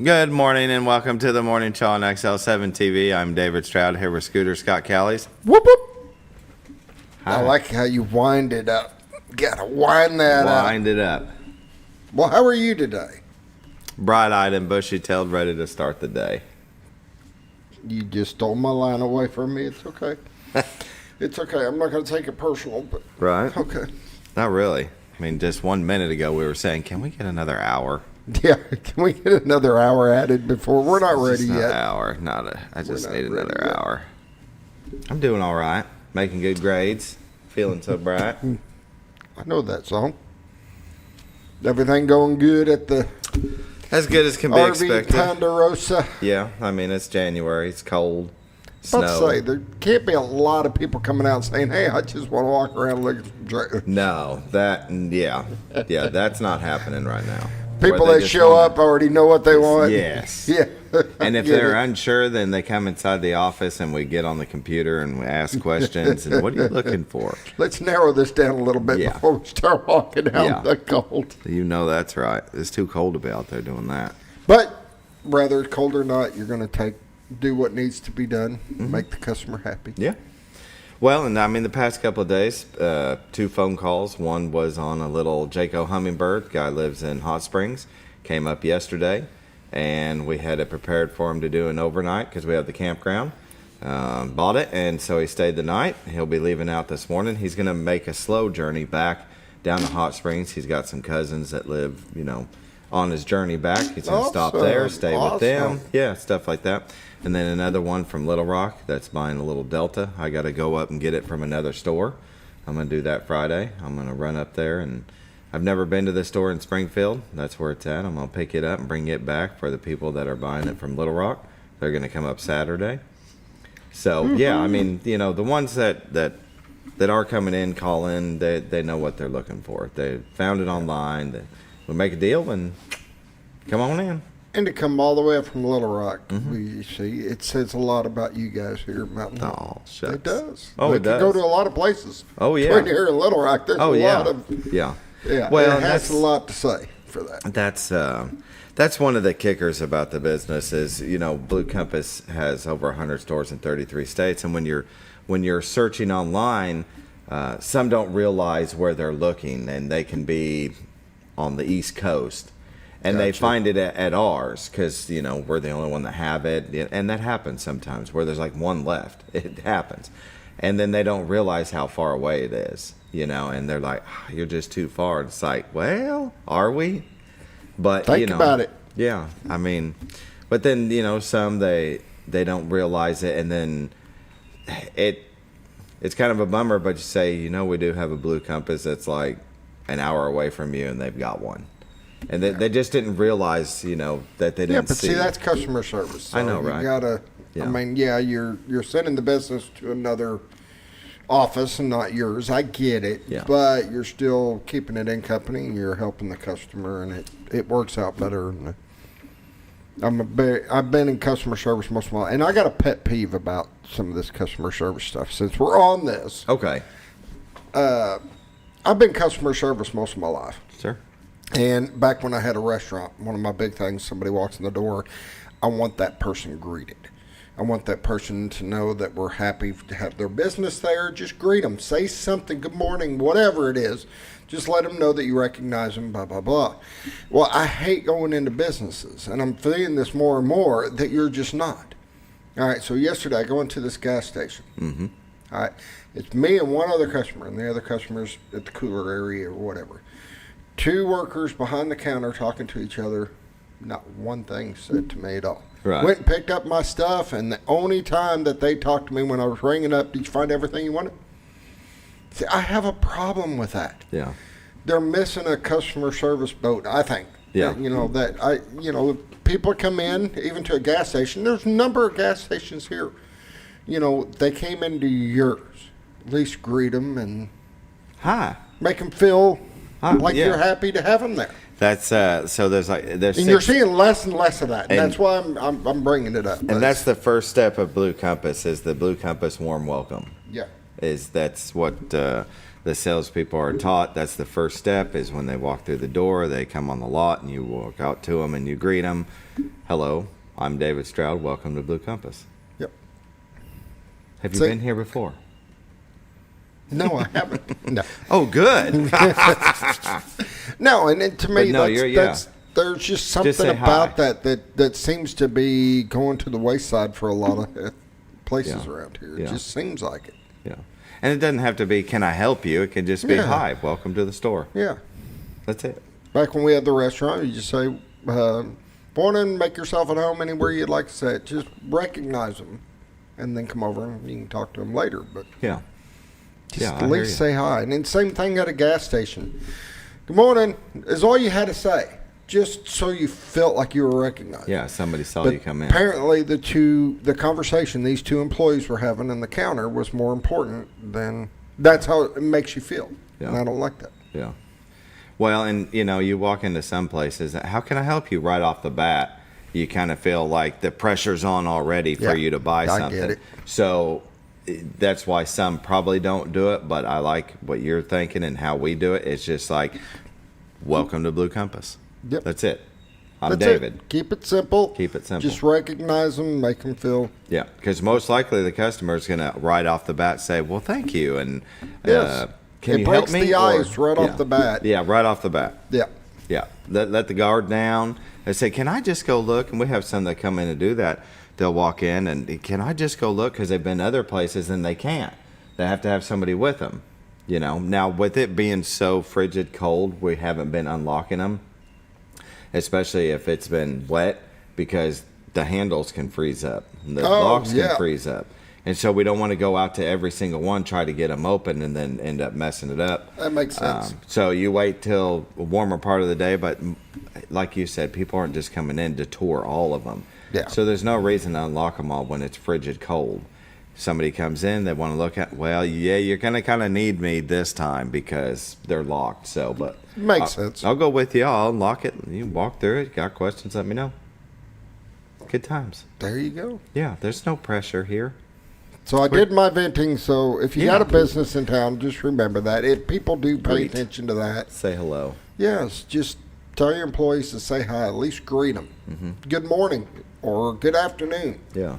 Good morning and welcome to the morning show on XL7-TV. I'm David Stroud here with Scooter Scott Callies. Whoop, whoop. Hi. I like how you wind it up. Gotta wind that up. Wind it up. Well, how are you today? Bright-eyed and bushy-tailed, ready to start the day. You just stole my line away from me. It's okay. It's okay. I'm not going to take it personal, but Right? okay. Not really. I mean, just 1 minute ago we were saying, can we get another hour? Yeah, can we get another hour added before? We're not ready Just yet. An hour. I just need another yet. hour. I'm doing all right. Making good grades. Feeling so bright. I know that song. Everything going good at the As good as can be RV expected. Ponderosa? Yeah, I mean, it's January. It's cold. I was Snow. about to say, there can't be a lot of people coming out saying, hey, I just want to walk around and look at some trailers. No, yeah, that's not happening right now. People Where they that just show want- up already know what they want. Yes. Yeah. And if Get they're it. unsure, then they come inside the office and we get on the computer and we ask questions. And what are you looking for? Let's narrow this down a little bit Yeah. before we start walking out Yeah. in the cold. You know that's right. It's too cold to be out there doing that. But whether it's cold or not, you're going to do what needs to be done, Mm-hmm. make the customer happy. Yeah. Well, and I mean, the past couple of days, 2 phone calls. One was on a little Jayco Hummingbird. Guy lives in Hot Springs. Came up yesterday, and we had it prepared for him to do an overnight because we have the campground. Bought it, and so he stayed the night. He'll be leaving out this morning. He's going to make a slow journey back down to Hot Springs. He's got some cousins that live, on his journey back. He's going to stop there, stay with them. Awesome. Yeah, stuff like that. And then another one from Little Rock that's buying a little Delta. I got to go up and get it from another store. I'm going to do that Friday. I'm going to run up there, and I've never been to the store in Springfield. That's where it's at. I'm going to pick it up and bring it back for the people that are buying it from Little Rock. They're going to come up Saturday. So, yeah, I mean, the ones that are coming in, call in, they know what they're looking for. They found it online. We'll make a deal and come on in. And to come all the way up from Little Rock, Mm-hmm. we see it says a lot about you guys here at Mountain Home. Oh, shucks. It does. Oh, we it could does. go to a lot of places. Oh, yeah. Right here in Little Rock, there's Oh, a yeah. lot of. Yeah. Yeah, Well, it has a lot to say for that. That's one of the kickers about the business is, Blue Compass has over 100 stores in 33 states. And when you're searching online, some don't realize where they're looking, and they can be on the East Coast. And they Gotcha. find it at ours because, we're the only one that have it. And that happens sometimes where there's like one left. It happens. And then they don't realize how far away it is, and they're like, you're just too far. It's like, well, are we? But, Think about it. Yeah. I mean, but then, some they don't realize it. And then it's kind of a bummer, but you say, we do have a Blue Compass that's like an hour away from you and they've got one. And they just didn't realize, that they didn't Yeah, but see. see, that's customer service. So I know, right? You gotta. Yeah. I mean, yeah, you're sending the business to another office and not yours. I get it. Yeah. But you're still keeping it in company, and you're helping the customer, and it works out better. And I've been in customer service most of my life, and I got a pet peeve about some of this customer service stuff. Since we're on this, Okay. I've been customer service most of my life. Sure. And back when I had a restaurant, one of my big things, somebody walks in the door, I want that person greeted. I want that person to know that we're happy to have their business there. Just greet them. Say something, good morning, whatever it is. Just let them know that you recognize them, blah, blah, blah. Well, I hate going into businesses, and I'm feeling this more and more, that you're just not. All right, so yesterday I go into this gas station. Mm-hmm. All right, it's me and one other customer, and the other customer's at the cooler area or whatever. 2 workers behind the counter talking to each other. Not one thing said to me at all. Right. Went and picked up my stuff, and the only time that they talked to me when I was ringing up, did you find everything you wanted? See, I have a problem with that. Yeah. They're missing a customer service boat, I think. Yeah. People come in, even to a gas station. There's a number of gas stations here. They came into yours. At least greet them and Hi. make them feel like yeah. you're happy to have them there. That's so there's And you're seeing less and less of that. And And- that's why I'm bringing it up. and that's the first step of Blue Compass is the Blue Compass warm welcome. yeah. That's what the salespeople are taught that's the first step is when they walk through the door, they come on the lot and you walk out to them and you greet them. Hello, I'm David Stroud. Welcome to Blue Compass. Yep. Have you been here before? No, I haven't. No. Oh, good. No, and to me, no, that's there's just something about that seems to be going to the wayside for a lot of places around here. It just seems like it. Yeah. And it doesn't have to be, can I help you? It can just be, hi, welcome to the store. Yeah. That's it. Back when we had the restaurant, you just say, morning, make yourself at home anywhere you'd like to sit. Just recognize them and then come over and you can talk to them later. But yeah. Just at least say hi. And then same thing at a gas station. Good morning is all you had to say. Just so you felt like you were recognized. Yeah, somebody saw you come in. Apparently, the conversation these two employees were having in the counter was more important than that's how it makes you feel. Yeah. And I don't like that. Yeah. Well, and you walk into some places. How can I help you? Right off the bat, you kind of feel like the pressure's on already for you to buy something. I get it. So that's why some probably don't do it. But I like what you're thinking and how we do it. It's just like, welcome to Blue Compass. Yep. That's it. I'm David. Keep it simple. Keep it simple. Just recognize them, make them feel. Yeah, because most likely the customer is going to right off the bat say, well, thank you. And yes. Can you help me? It breaks the ice right off the bat. Yeah, right off the bat. Yeah. Yeah. Let the guard down. They say, can I just go look? And we have some that come in and do that. They'll walk in and, can I just go look? Because they've been other places and they can't. They have to have somebody with them. Now with it being so frigid cold, we haven't been unlocking them. Especially if it's been wet, because the handles can freeze up. The locks can freeze up. And so we don't want to go out to every single one, try to get them open, and then end up messing it up. That makes sense. So you wait till a warmer part of the day, but like you said, people aren't just coming in to tour all of them. Yeah. So there's no reason to unlock them all when it's frigid cold. Somebody comes in, they want to look at, well, yeah, you're going to kind of need me this time because they're locked. So, but makes sense. I'll go with you. I'll unlock it. You walk through it. Got questions, let me know. Good times. There you go. Yeah, there's no pressure here. So I did my venting. So if you got a business in town, just remember that. If people do pay attention to that. Say hello. Yes, just tell your employees to say hi. At least greet them. Mm-hmm. Good morning or good afternoon. Yeah.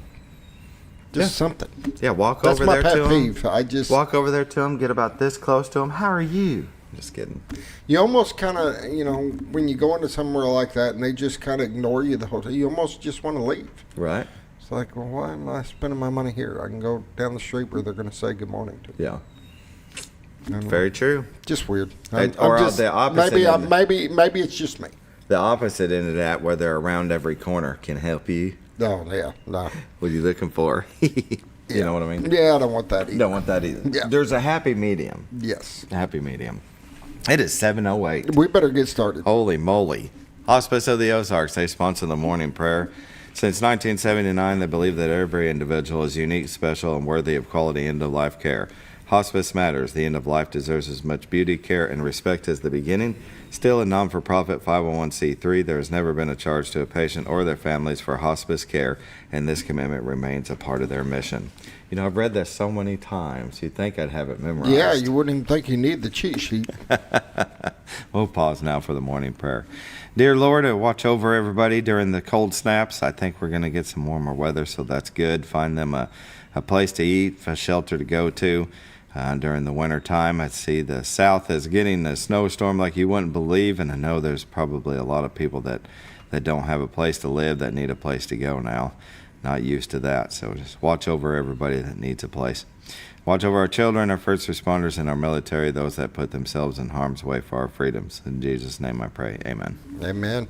Just something. Yeah, walk over there to them. That's my pet peeve. Walk over there to them, get about this close to them. How are you? Just kidding. You almost kind of, when you go into somewhere like that and they just kind of ignore you the whole time, you almost just want to leave. Right. It's like, well, why am I spending my money here? I can go down the street where they're going to say good morning to me. Yeah. Very true. Just weird. Or just, the opposite. Maybe it's just me. The opposite end of that, where they're around every corner, can help you. Oh, yeah, no. What are you looking for? You know what I mean? Yeah, I don't want that either. Don't want that either. Yeah. There's a happy medium. Yes. A happy medium. It is 7:08. We better get started. Holy moly. Hospice of the Ozarks, they sponsor the morning prayer. Since 1979, they believe that every individual is unique, special, and worthy of quality end-of-life care. Hospice matters. The end of life deserves as much beauty, care, and respect as the beginning. Still a non-for-profit 501c3, there has never been a charge to a patient or their families for hospice care, and this commitment remains a part of their mission. I've read this so many times, you'd think I'd have it memorized. Yeah, you wouldn't even think you need the cheat sheet. We'll pause now for the morning prayer. Dear Lord, watch over everybody during the cold snaps. I think we're going to get some warmer weather, so that's good. Find them a place to eat, a shelter to go to. During the winter time, I see the South is getting a snowstorm like you wouldn't believe, and I know there's probably a lot of people that don't have a place to live, that need a place to go now. Not used to that, so just watch over everybody that needs a place. Watch over our children, our first responders, and our military, those that put themselves in harm's way for our freedoms. In Jesus' name I pray, amen. Amen.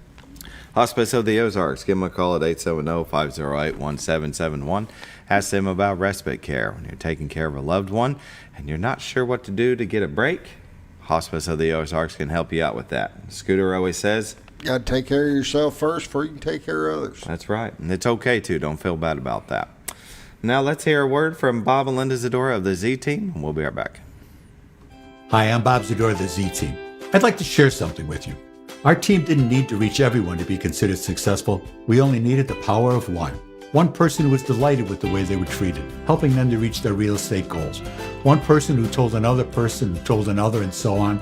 Hospice of the Ozarks, give them a call at 870-508-1771. Ask them about respite care. When you're taking care of a loved one and you're not sure what to do to get a break, Hospice of the Ozarks can help you out with that. Scooter always says, you got to take care of yourself first before you can take care of others. That's right. And it's okay, too. Don't feel bad about that. Now let's hear a word from Bob and Linda Zadora of the Z-Team, and we'll be right back. Hi, I'm Bob Zadora of the Z-Team. I'd like to share something with you. Our team didn't need to reach everyone to be considered successful. We only needed the power of one. One person who was delighted with the way they were treated, helping them to reach their real estate goals. One person who told another person, who told another, and so on.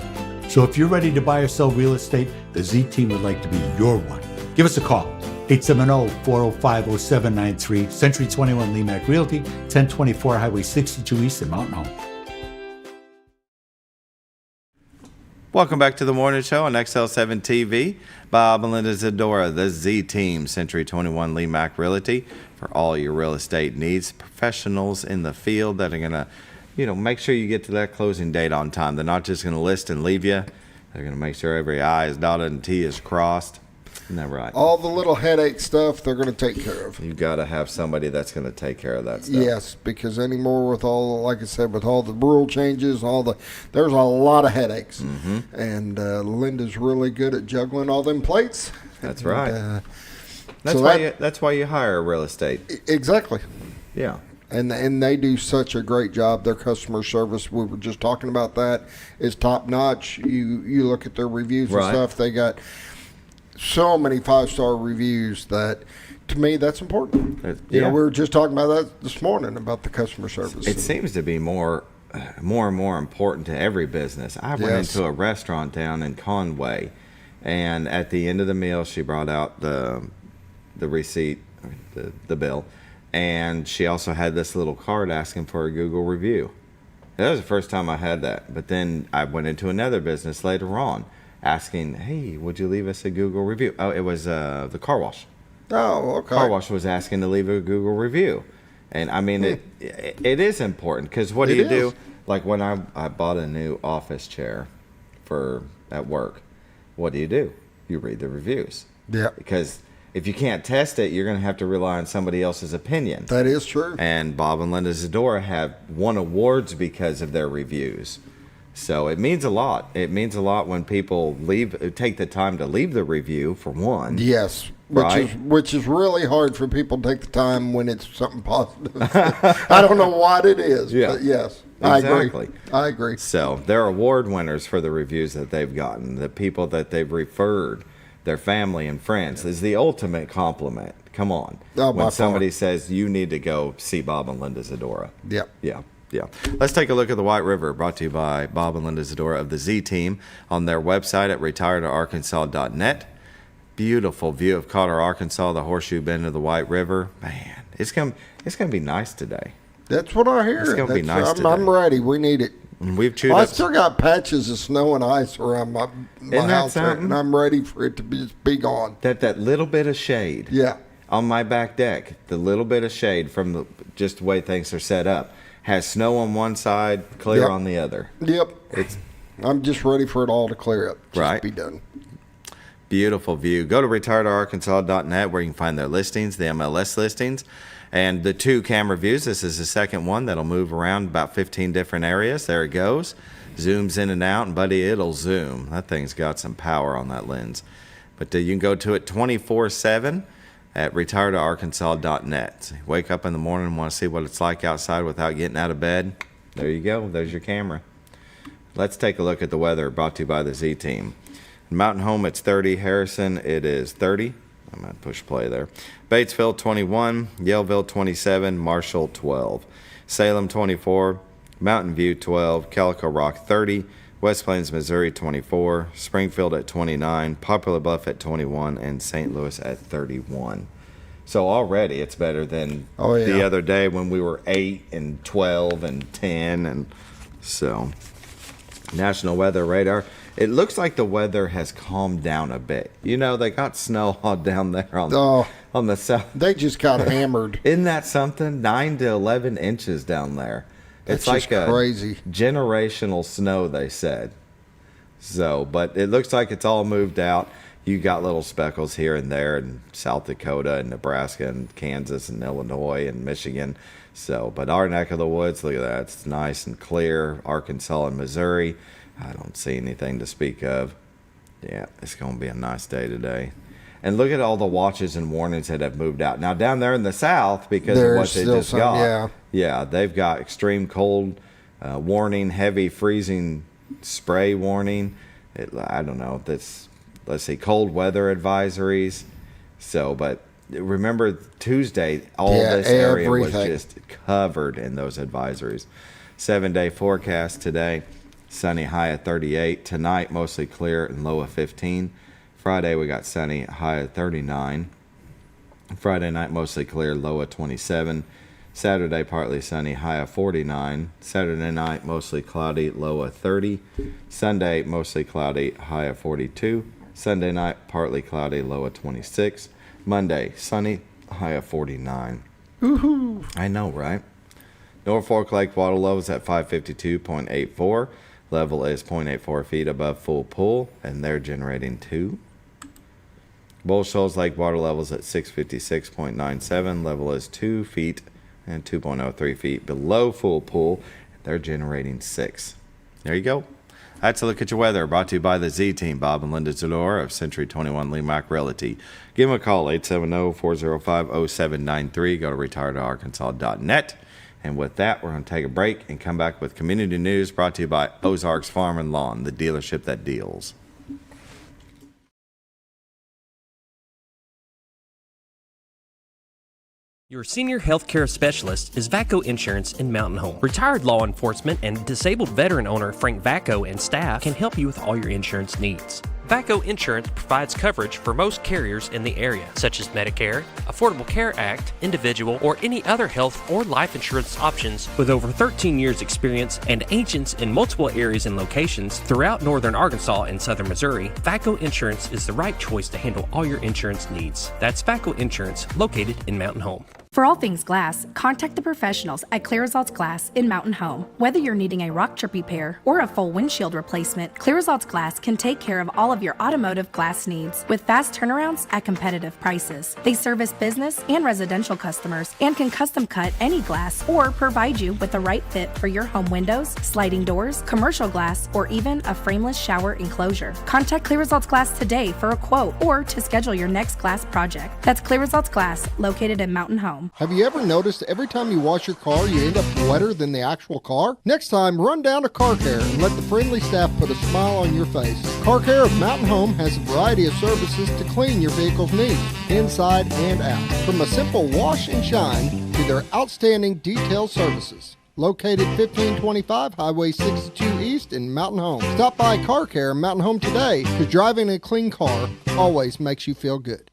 So if you're ready to buy or sell real estate, the Z Team would like to be your one. Give us a call. 870-405-0793, Century 21 Lemac Realty, 1024 Highway 62 East in Mountain Home. Welcome back to the morning show on XL7-TV. Bob and Linda Zadora, the Z Team, Century 21 Lemac Realty, for all your real estate needs. Professionals in the field that are going to, make sure you get to that closing date on time. They're not just going to list and leave you. They're going to make sure every I is dotted and T is crossed. Isn't that right? All the little headache stuff they're going to take care of. You've got to have somebody that's going to take care of that stuff. Yes, because anymore with all, like I said, with all the rule changes, there's a lot of headaches. Mm-hmm. And Linda's really good at juggling all them plates. That's right. And, that's why you hire real estate. Exactly. Yeah. And they do such a great job. Their customer service, we were just talking about that, is top notch. You look at their reviews and stuff, they got so many 5-star reviews that, to me, that's important. We were just talking about that this morning about the customer service. It seems to be more and more important to every business. I went into a restaurant down in Conway, and at the end of the meal, she brought out the receipt, the bill, and she also had this little card asking for a Google review. That was the first time I had that. But then I went into another business later on, asking, hey, would you leave us a Google review? Oh, it was the car wash. Oh, okay. Car wash was asking to leave a Google review. And I mean, it is important, because what do you do? Like when I bought a new office chair at work, what do? You read the reviews. Yeah. Because if you can't test it, you're going to have to rely on somebody else's opinion. That is true. And Bob and Linda Zadora have won awards because of their reviews. So it means a lot. It means a lot when people take the time to leave the review, for one. Yes, which is really hard for people to take the time when it's something positive. I don't know what it is, but yes, exactly. I agree. So they're award winners for the reviews that they've gotten. The people that they've referred, their family and friends, is the ultimate compliment. Come on. When somebody says you need to go see Bob and Linda Zadora. Yep. Yeah. Yeah. Let's take a look at the White River, brought to you by Bob and Linda Zadora of the Z Team on their website at retiredarkansas.net. Beautiful view of Cotter, Arkansas, the horseshoe bend of the White River. Man, it's gonna be nice today. That's what I hear. It's gonna be nice today. I'm ready. We need it. And we've chewed I still got patches of snow and ice around my house, and I'm ready for it to be gone. That little bit of shade. Yeah. On my back deck, the little bit of shade from just the way things are set up has snow on one side, clear on the other. Yep. I'm just ready for it all to clear up. Just be done. Beautiful view. Go to retiredarkansas.net where you can find their listings, the MLS listings, and the 2 camera views. This is the second one that'll move around about 15 different areas. There it goes. Zooms in and out, and buddy, it'll zoom. That thing's got some power on that lens. But you can go to it 24/7 at retiredarkansas.net. So wake up in the morning and want to see what it's like outside without getting out of bed. There you go. There's your camera. Let's take a look at the weather, brought to you by the Z Team. In Mountain Home, it's 30. Harrison, it is 30. I'm going to push play there. Batesville, 21. Yellville, 27. Marshall, 12. Salem, 24. Mountain View, 12. Calico Rock, 30. West Plains, Missouri, 24. Springfield at 29. Poplar Bluff at 21. And St. Louis at 31. So already it's better than the other day when we were 8 and 12 and 10. And so, National Weather Radar. It looks like the weather has calmed down a bit. You know, they got snow all down there on the south. They just got hammered. Isn't that something? 9 to 11 inches down there. It's like crazy. Generational snow, they said. So, but it looks like it's all moved out. You got little speckles here and there in South Dakota and Nebraska and Kansas and Illinois and Michigan. So, but our neck of the woods, look at that. It's nice and clear. Arkansas and Missouri, I don't see anything to speak of. Yeah, it's going to be a nice day today. And look at all the watches and warnings that have moved out. Now, down there in the south, because of what they just got, they've got extreme cold warning, heavy freezing spray warning. I don't know. Let's see, cold weather advisories. So, but remember Tuesday, all Yeah, this area was everything. just covered in those advisories. 7-day forecast today, sunny, high of 38. Tonight, mostly clear and low of 15. Friday, we got sunny, high of 39. Friday night, mostly clear, low of 27. Saturday, partly sunny, high of 49. Saturday night, mostly cloudy, low of 30. Sunday, mostly cloudy, high of 42. Sunday night, partly cloudy, low of 26. Monday, sunny, high of 49. Woohoo! I know, right? Norfolk Lake water level is at 552.84. Level is 0.84 feet above full pool, and they're generating 2. Bull Shoals Lake water level is at 656.97. Level is 2 feet and 2.03 feet below full pool. They're generating 6. There you go. That's a look at your weather, brought to you by the Z Team, Bob and Linda Zador of Century 21 Lemac Realty. Give them a call, 870-405-0793. Go to retiredarkansas.net. And with that, we're going to take a break and come back with community news brought to you by Ozarks Farm and Lawn, the dealership that deals. Your senior healthcare specialist is VACO Insurance in Mountain Home. Retired law enforcement and disabled veteran owner Frank VACO and staff can help you with all your insurance needs. VACO Insurance provides coverage for most carriers in the area, such as Medicare, Affordable Care Act, individual, or any other health or life insurance options. With over 13 years experience and agents in multiple areas and locations throughout northern Arkansas and southern Missouri, VACO Insurance is the right choice to handle all your insurance needs. That's VACO Insurance, located in Mountain Home. For all things glass, contact the professionals at Clear Results Glass in Mountain Home. Whether you're needing a rock chip repair or a full windshield replacement, Clear Results Glass can take care of all of your automotive glass needs with fast turnarounds at competitive prices. They service business and residential customers and can custom cut any glass or provide you with the right fit for your home windows, sliding doors, commercial glass, or even a frameless shower enclosure. Contact Clear Results Glass today for a quote or to schedule your next glass project. That's Clear Results Glass, located in Mountain Home. Have you ever noticed every time you wash your car, you end up wetter than the actual car? Next time, run down to Car Care and let the friendly staff put a smile on your face. Car Care of Mountain Home has a variety of services to clean your vehicle's needs, inside and out. From a simple wash and shine to their outstanding detail services. Located 1525 Highway 62 East in Mountain Home. Stop by Car Care in Mountain Home today, because driving a clean car always makes you feel good.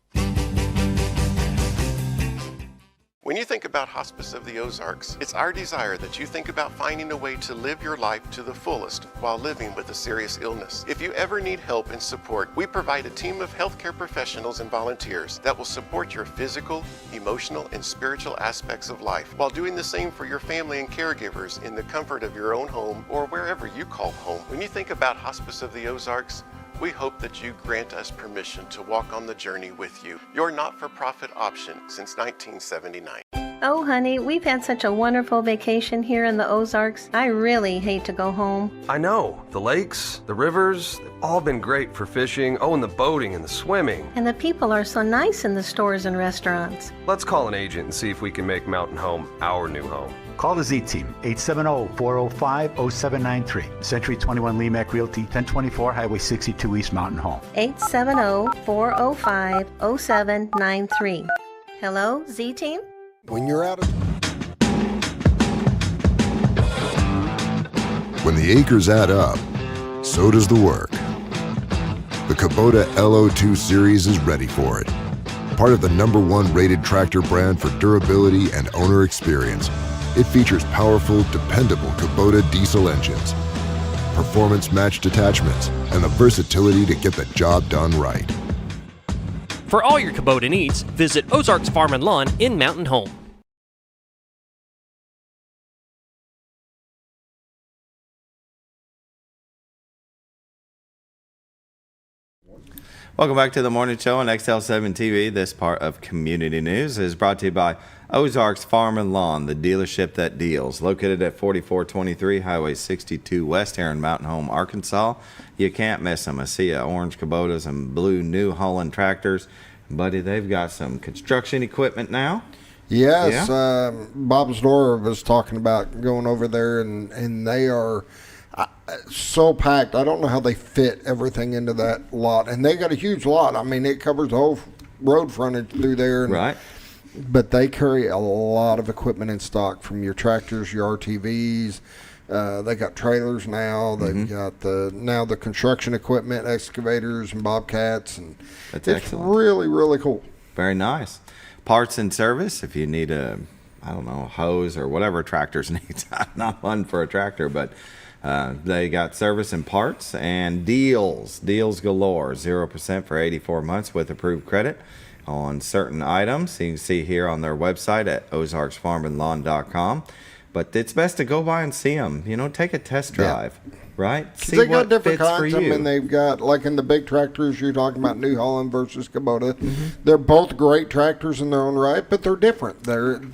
When you think about Hospice of the Ozarks, it's our desire that you think about finding a way to live your life to the fullest while living with a serious illness. If you ever need help and support, we provide a team of healthcare professionals and volunteers that will support your physical, emotional, and spiritual aspects of life while doing the same for your family and caregivers in the comfort of your own home or wherever you call home. When you think about Hospice of the Ozarks, we hope that you grant us permission to walk on the journey with you. Your not-for-profit option since 1979. Oh, honey, we've had such a wonderful vacation here in the Ozarks. I really hate to go home. I know. The lakes, the rivers, they've all been great for fishing. Oh, and the boating and the swimming. And the people are so nice in the stores and restaurants. Let's call an agent and see if we can make Mountain Home our new home. Call the Z Team, 870-405-0793. Century 21 Lemac Realty, 1024 Highway 62 East Mountain Home. 870-405-0793. Hello, Z Team? When you're out of When the acres add up, so does the work. The Kubota LO2 Series is ready for it. Part of the #1 rated tractor brand for durability and owner experience, it features powerful, dependable Kubota diesel engines, performance-matched attachments, and the versatility to get the job done right. For all your Kubota needs, visit Ozarks Farm and Lawn in Mountain Home. Welcome back to the morning show on XL7-TV. This part of Community News is brought to you by Ozarks Farm and Lawn, the dealership that deals. Located at 4423 Highway 62 West here in Mountain Home, Arkansas. You can't miss them. I see orange Kubotas and blue New Holland tractors. Buddy, they've got some construction equipment now. Yes, Yeah. Bob's Door was talking about going over there, and they are so packed. I don't know how they fit everything into that lot, and they got a huge lot. I mean, it covers the whole road frontage through there. And, Right. But they carry a lot of equipment in stock, from your tractors, your RTVs. They got trailers now. They've got the construction equipment, excavators and bobcats, and That's it's excellent. really, really cool. Very nice. Parts and service, if you need a hose or whatever tractors need. Not one for a tractor, but they got service and parts and deals galore. 0% for 84 months with approved credit on certain items. You can see here on their website at ozarksfarmandlawn.com. But it's best to go by and see them. Take a test drive, right? See They got what different fits for kinds of them, you. and they've got, like in the big tractors, you're talking about New Holland versus Kubota. They're both great tractors in their own right, but they're different.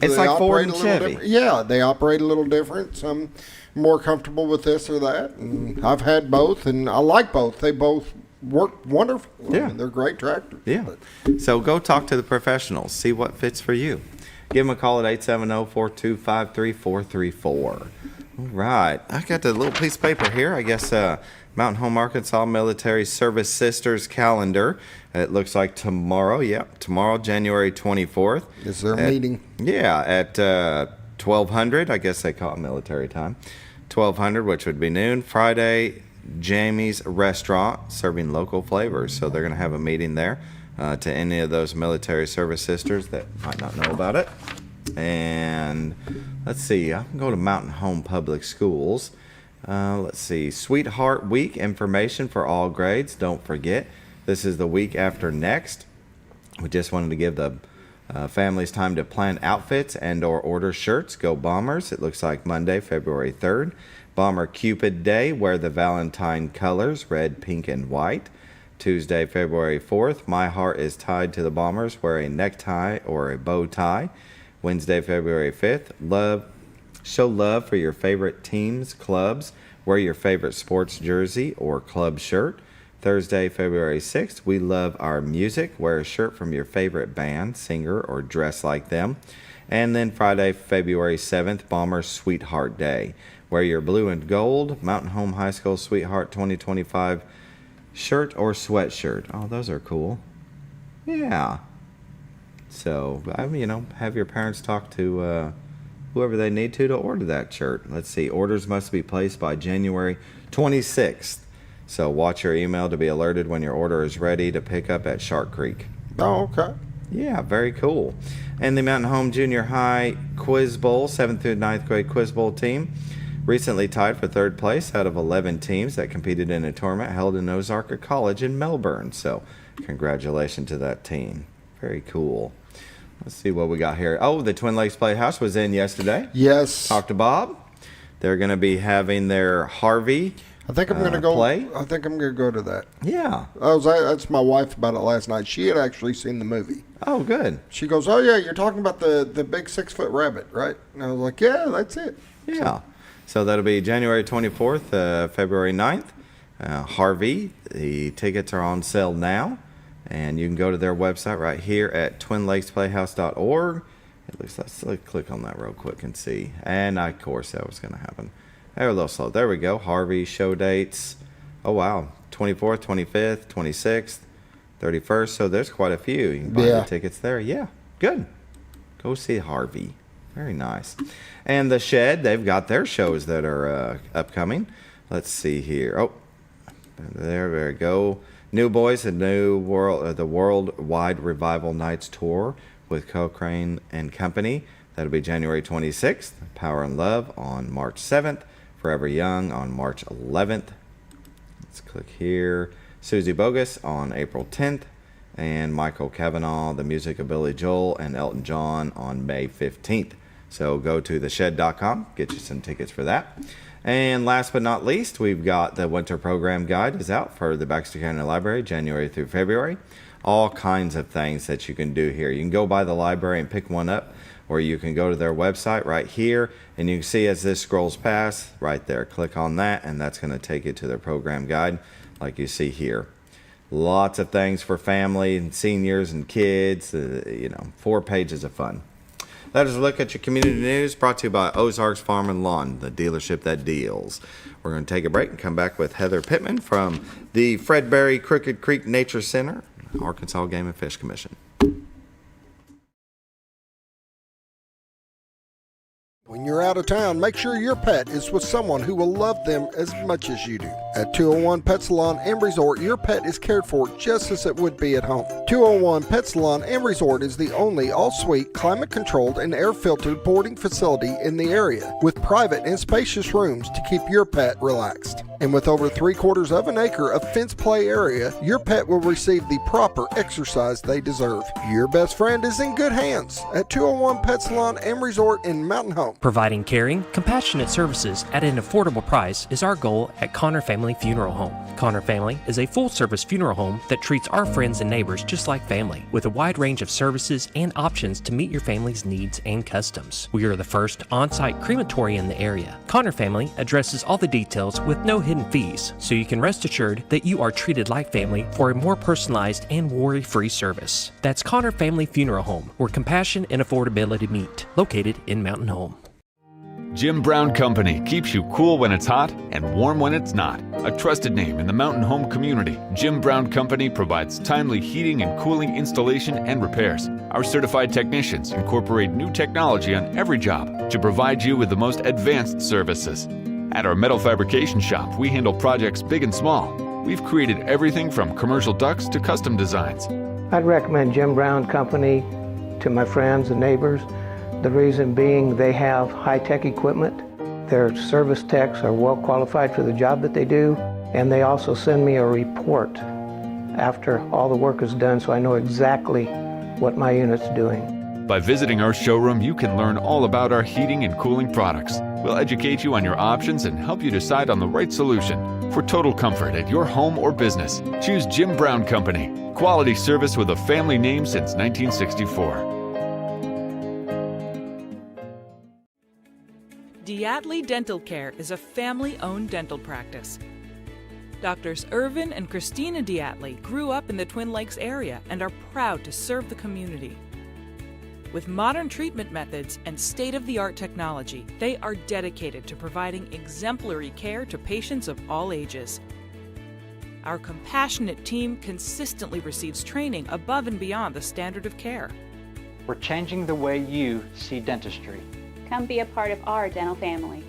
It's like Ford and Chevy. different. Yeah, they operate a little different. Some more comfortable with this or that. And I've had both, and I like both. They both work wonderful. Yeah. I mean, they're great tractors. Yeah. So go talk to the professionals. See what fits for you. Give them a call at 870-425-3434. All right. I got the little piece of paper here. I guess Mountain Home Arkansas Military Service Sisters calendar. It looks like tomorrow. Yep. Tomorrow, January 24th. Is there a meeting? Yeah. At 1200. I guess they call it military time. 1200, which would be noon. Friday, Jamie's Restaurant, serving local flavors. So they're going to have a meeting there. To any of those military service sisters that might not know about it. And let's see, I can go to Mountain Home Public Schools. Let's see, Sweetheart Week information for all grades. Don't forget, this is the week after next. We just wanted to give the families time to plan outfits and or order shirts. Go Bombers. It looks like Monday, February 3rd. Bomber Cupid Day, wear the Valentine colors, red, pink, and white. Tuesday, February 4th, My Heart is Tied to the Bombers. Wear a necktie or a bow tie. Wednesday, February 5th, show love for your favorite teams, clubs. Wear your favorite sports jersey or club shirt. Thursday, February 6th, we love our music. Wear a shirt from your favorite band, singer, or dress like them. And then Friday, February 7th, Bomber Sweetheart Day. Wear your blue and gold Mountain Home High School Sweetheart 2025 shirt or sweatshirt. Oh, those are cool. Yeah. So, have your parents talk to whoever they need to order that shirt. Let's see. Orders must be placed by January 26th. So, watch your email to be alerted when your order is ready to pick up at Shark Creek. Oh, okay. Yeah, very cool. And the Mountain Home Junior High Quiz Bowl, 7th through 9th grade Quiz Bowl team, recently tied for third place out of 11 teams that competed in a tournament held in Ozarka College in Melbourne. So, congratulations to that team. Very cool. Let's see what we got here. Oh, the Twin Lakes Playhouse was in yesterday. Yes. Talked to Bob. They're going to be having their Harvey I think I'm going to go. play. I think I'm going to go to that. Yeah. I was asked my wife about it last night. She had actually seen the movie. Oh, good. She goes, "Oh yeah, you're talking about the big 6-foot rabbit, right?" And I was like, "Yeah, that's it." Yeah. So that'll be January 24th, February 9th. Harvey, the tickets are on sale now. And you can go to their website right here at twinlakesplayhouse.org. Let's click on that real quick and see. And of course, that was going to happen. They're a little slow. There we go. Harvey show dates. Oh, wow. 24th, 25th, 26th, 31st. So there's quite a few. You can buy the tickets there. Yeah, good. Go see Harvey. Very nice. And the Shed, they've got their shows that are upcoming. Let's see here. Oh, there we go. New Boys, the Worldwide Revival Nights Tour with Cochrane and Company. That'll be January 26th. Power and Love on March 7th. Forever Young on March 11th. Let's click here. Susie Bogus on April 10th. And Michael Cavanaugh, the music of Billy Joel and Elton John on May 15th. So go to theshed.com, get you some tickets for that. And last but not least, we've got the winter program guide is out for the Baxter County Library, January through February. All kinds of things that you can do here. You can go by the library and pick one up, or you can go to their website right here, and you can see as this scrolls past, right there, click on that, and that's going to take you to their program guide, like you see here. Lots of things for family and seniors and kids, 4 pages of fun. That is a look at your community news, brought to you by Ozarks Farm and Lawn, the dealership that deals. We're going to take a break and come back with Heather Pitman from the Fred Berry Crooked Creek Nature Center, Arkansas Game and Fish Commission. When you're out of town, make sure your pet is with someone who will love them as much as you do. At 201 Pet Salon and Resort, your pet is cared for just as it would be at home. 201 Pet Salon and Resort is the only all-suite, climate-controlled, and air-filtered boarding facility in the area, with private and spacious rooms to keep your pet relaxed. And with over 3/4 of an acre of fenced play area, your pet will receive the proper exercise they deserve. Your best friend is in good hands at 201 Pet Salon and Resort in Mountain Home. Providing caring, compassionate services at an affordable price is our goal at Connor Family Funeral Home. Connor Family is a full-service funeral home that treats our friends and neighbors just like family, with a wide range of services and options to meet your family's needs and customs. We are the first on-site crematory in the area. Connor Family addresses all the details with no hidden fees, so you can rest assured that you are treated like family for a more personalized and worry-free service. That's Connor Family Funeral Home, where compassion and affordability meet, located in Mountain Home. Jim Brown Company keeps you cool when it's hot and warm when it's not. A trusted name in the mountain home community, Jim Brown Company provides timely heating and cooling installation and repairs. Our certified technicians incorporate new technology on every job to provide you with the most advanced services. At our metal fabrication shop, we handle projects big and small. We've created everything from commercial ducts to custom designs. I'd recommend Jim Brown Company to my friends and neighbors. The reason being they have high-tech equipment, their service techs are well qualified for the job that they do, and they also send me a report after all the work is done so I know exactly what my unit's doing. By visiting our showroom, you can learn all about our heating and cooling products. We'll educate you on your options and help you decide on the right solution. For total comfort at your home or business, choose Jim Brown Company. Quality service with a family name since 1964. Diatley Dental Care is a family-owned dental practice. Doctors Irvin and Christina Diatley grew up in the Twin Lakes area and are proud to serve the community. With modern treatment methods and state-of-the-art technology, they are dedicated to providing exemplary care to patients of all ages. Our compassionate team consistently receives training above and beyond the standard of care. We're changing the way you see dentistry. Come be a part of our dental family.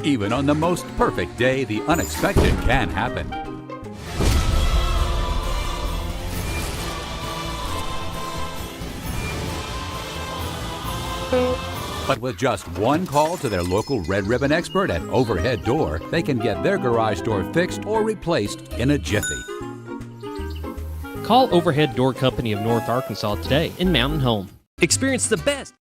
Even on the most perfect day, the unexpected can happen. But with just one call to their local Red Ribbon expert at Overhead Door, they can get their garage door fixed or replaced in a jiffy. Call Overhead Door Company of North Arkansas today in Mountain Home. Experience the best.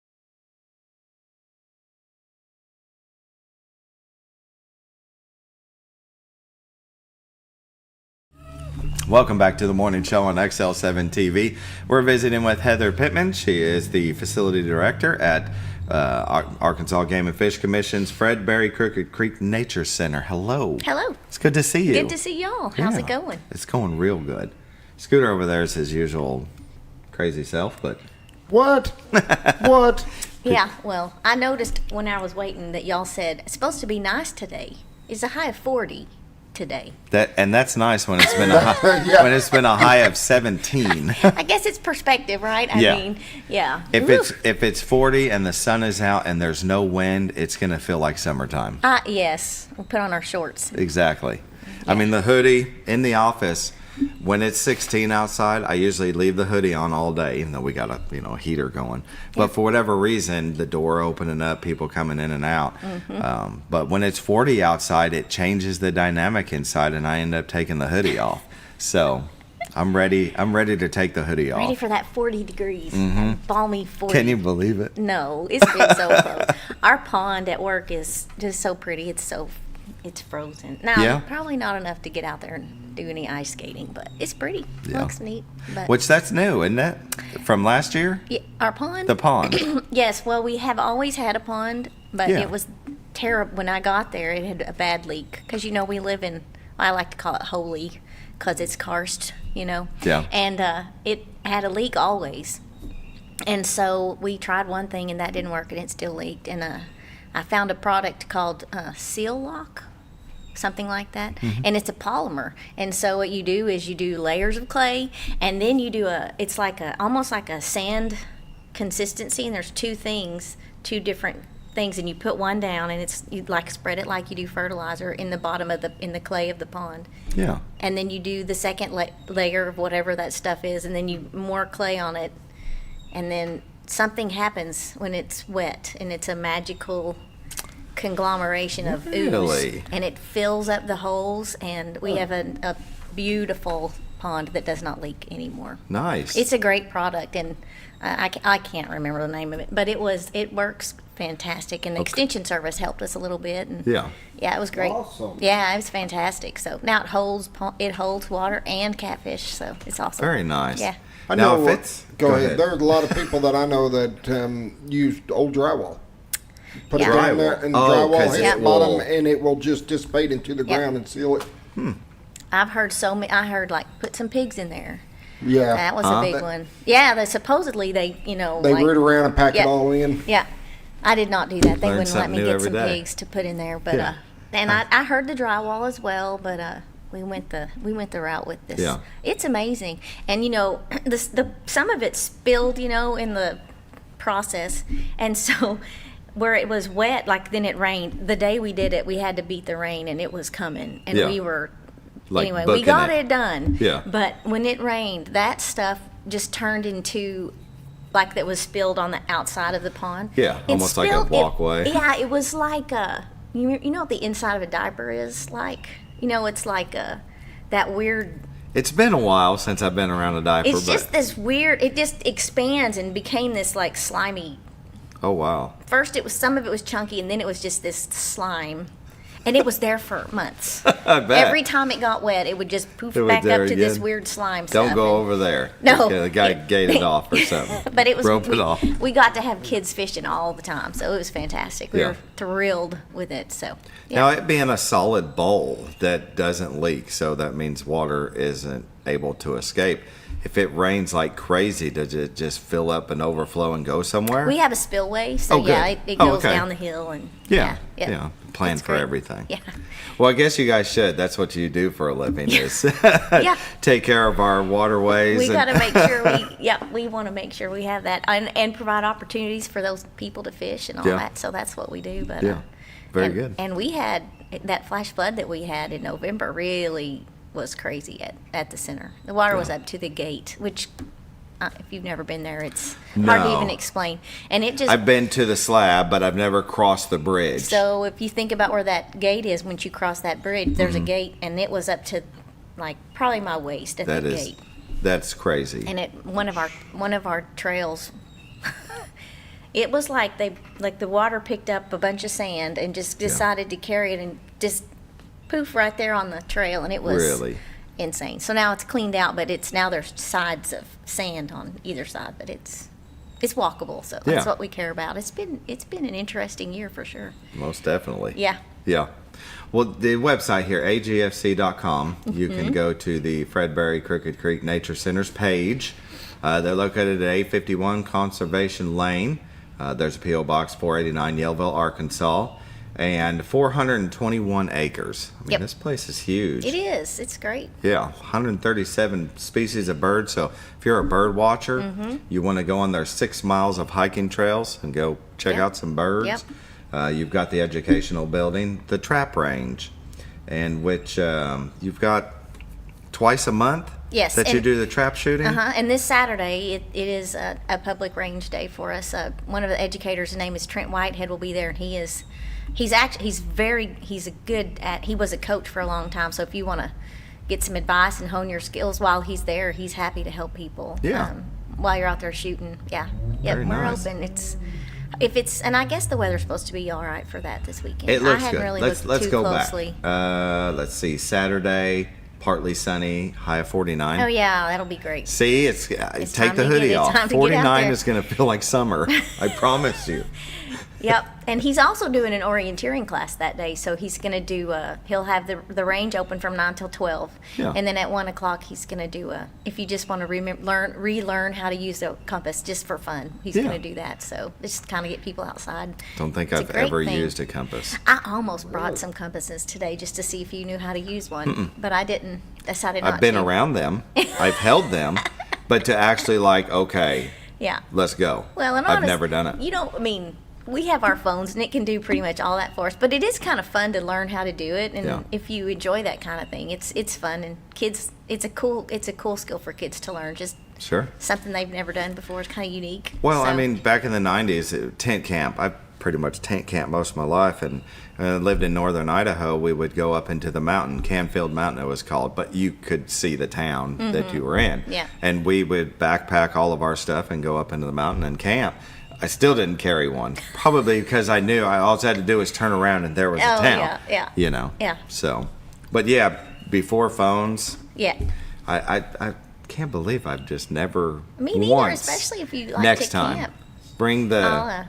Welcome back to the morning show on XL7-TV. We're visiting with Heather Pitman. She is the facility director at Arkansas Game and Fish Commission's Fred Berry Crooked Creek Nature Center. Hello. Hello. It's good to see you. Good to see y'all. How's it going? It's going real good. Scooter over there is his usual crazy self, but... What? What? Yeah, well, I noticed when I was waiting that y'all said it's supposed to be nice today. It's a high of 40 today. That's nice when it's been a high, Yeah. when it's been a high of 17. I guess it's perspective, right? I mean, yeah. If it's 40 and the sun is out and there's no wind, it's gonna feel like summertime. Yes. We'll put on our shorts. Exactly. I mean, the hoodie in the office, when it's 16 outside, I usually leave the hoodie on all day, even though we got a heater going. But for whatever reason, the door opening up, people coming in and out. Mm-hmm. But when it's 40 outside, it changes the dynamic inside, and I end up taking the hoodie off. So I'm ready to take the hoodie off. Ready for that 40 degrees. Mm-hmm. Balmy 40. Can you believe it? No, it's been so close. Our pond at work is just so pretty. It's frozen. Now, probably not enough to get out there and do any ice skating, but it's pretty. Yeah. Looks neat. But Which that's new, isn't it? From last year? yeah, our pond? The pond. Yes, well, we have always had a pond, but it was terrible. When I got there, it had a bad leak. Because, we live in, I like to call it holy, because it's karst, Yeah. And it had a leak always. And so we tried one thing, and that didn't work, and it still leaked. And I found a product called Seal Lock. something like that. Mm-hmm. And it's a polymer. And so what you do is you do layers of clay, and then you do it's like almost like a sand consistency, and there's two different things, and you put one down, and you like spread it like you do fertilizer in the bottom of in the clay of the pond. Yeah. And then you do the second layer of whatever that stuff is, and then you more clay on it, and then something happens when it's wet, and it's a magical conglomeration of ooze, and it fills up the holes, and we have a beautiful pond that does not leak anymore. Nice. It's a great product, and I can't remember the name of it, but it works fantastic, and the extension service helped us a little bit, and yeah, it was great. Awesome. Yeah, it was fantastic. So now it holds water and catfish, so it's awesome. Very nice. Yeah. I Now, know. if it's Go ahead. There's a lot of people that I know that use old drywall. Put it down there, and the drywall hits the bottom, and it will just dissipate into the ground and seal it. I've heard I heard like put some pigs in there. Yeah, that was a big one. Yeah, supposedly they they like, root around and pack it all in. Yeah, I did not do that. They Learn wouldn't let me something new get every some day. pigs to put in there, but and I heard the drywall as well, but we went the route with this. Yeah. It's amazing, and some of it spilled, in the process, and so where it was wet, like then it rained. The day we did it, we had to beat the rain, and it was coming, and we were. Like anyway, we got it done. Yeah. But when it rained, that stuff just turned into like that was spilled on the outside of the pond. Yeah, almost like a walkway. It was like you know what the inside of a diaper is like? It's like that weird. It's been a while since I've been around a diaper. It's just this weird. It just expands and became this like slimy. Oh wow! First, some of it was chunky, and then it was just this slime. And it was there for months. I bet. Every time it got wet, it would just poof back up to this weird slime stuff. Don't go over there. No. The guy gated off or something. But it was rope it off. We got to have kids fishing all the time, so it was fantastic. We were thrilled with it. So now it being a solid bowl that doesn't leak, so that means water isn't able to escape. If it rains like crazy, does it just fill up and overflow and go somewhere? We have a spillway, so it goes down the hill and yeah. Plan That's for great. everything. Yeah. Well, I guess you guys should. That's what you do for a living is take care of our waterways. We got to make sure we want to make sure we have that and provide opportunities for those people to fish and all that. So that's what we do. But very good. And we had that flash flood that we had in November really was crazy at the center. The water was up to the gate, which if you've never been there, it's hard to even explain. And it just I've been to the slab, but I've never crossed the bridge. So if you think about where that gate is, once you cross that bridge, there's a gate, and it was up to like probably my waist at the gate. That's crazy. And one of our trails, it was like the water picked up a bunch of sand and just decided to carry it and just poof right there on the trail, and it was really insane. So now it's cleaned out, but there's sides of sand on either side, but it's walkable. So that's what we care about. It's been an interesting year for sure. Most definitely. Yeah. Yeah. Well, the website here, agfc.com, you can go to the Fredberry Crooked Creek Nature Center's page. They're located at 851 Conservation Lane. There's a P.O. Box 489, Yellville, Arkansas. And 421 acres. I mean, this place is huge. It is. It's great. Yeah, 137 species of birds. So if you're a bird watcher, you want to go on their 6 miles of hiking trails and go check out some birds. You've got the educational building, the trap range, and which you've got twice a month. Yes, that you do the trap shooting. And this Saturday, it is a public range day for us. One of the educators, his name is Trent Whitehead, will be there, and he was a coach for a long time. So if you want to get some advice and hone your skills while he's there, he's happy to help people. While you're out there shooting. We're nice. open. And I guess the weather's supposed to be all right for that this weekend. It looks I hadn't good. really Let's looked too go closely. back. Let's see. Saturday, partly sunny, high of 49. Oh yeah, that'll be great. See, take the hoodie off. 49 is going to feel like summer. I promise you. Yep, and he's also doing an orienteering class that day, so he's going to do, he'll have the range open from 9 till 12, Yeah. and then at 1 o'clock he's going to do if you just want to relearn how to use the compass just for fun, he's Yeah. going to do that, so just kind of get people outside. Don't think It's a I've great ever thing. used a compass. I almost brought some compasses today just to see if you knew how to use one, but I didn't, decided not to. I've been around them. I've held them. But to actually okay, Yeah. let's go. Well, and I've never done it. You know, I mean, we have our phones, and it can do pretty much all that for us. But it is kind of fun to learn how to do it, and Yeah. if you enjoy that kind of thing, it's fun. And kids, it's a cool skill for kids to learn. Just Sure. something they've never done before. It's kind of unique. Well, I So- mean, back in the 90s, tent camp, I pretty much tent camped most of my life, and lived in northern Idaho. We would go up into the mountain, Canfield Mountain it was called, but you could see the town that you were in. Yeah. And we would backpack all of our stuff and go up into the mountain and camp. I still didn't carry one, probably because I knew all I had to do was turn around and there was a Oh, town. yeah. You know? Yeah. So, but yeah, before phones, Yeah. I can't believe I've just never Me neither, once. especially if you like Next to time, camp. bring the I'll,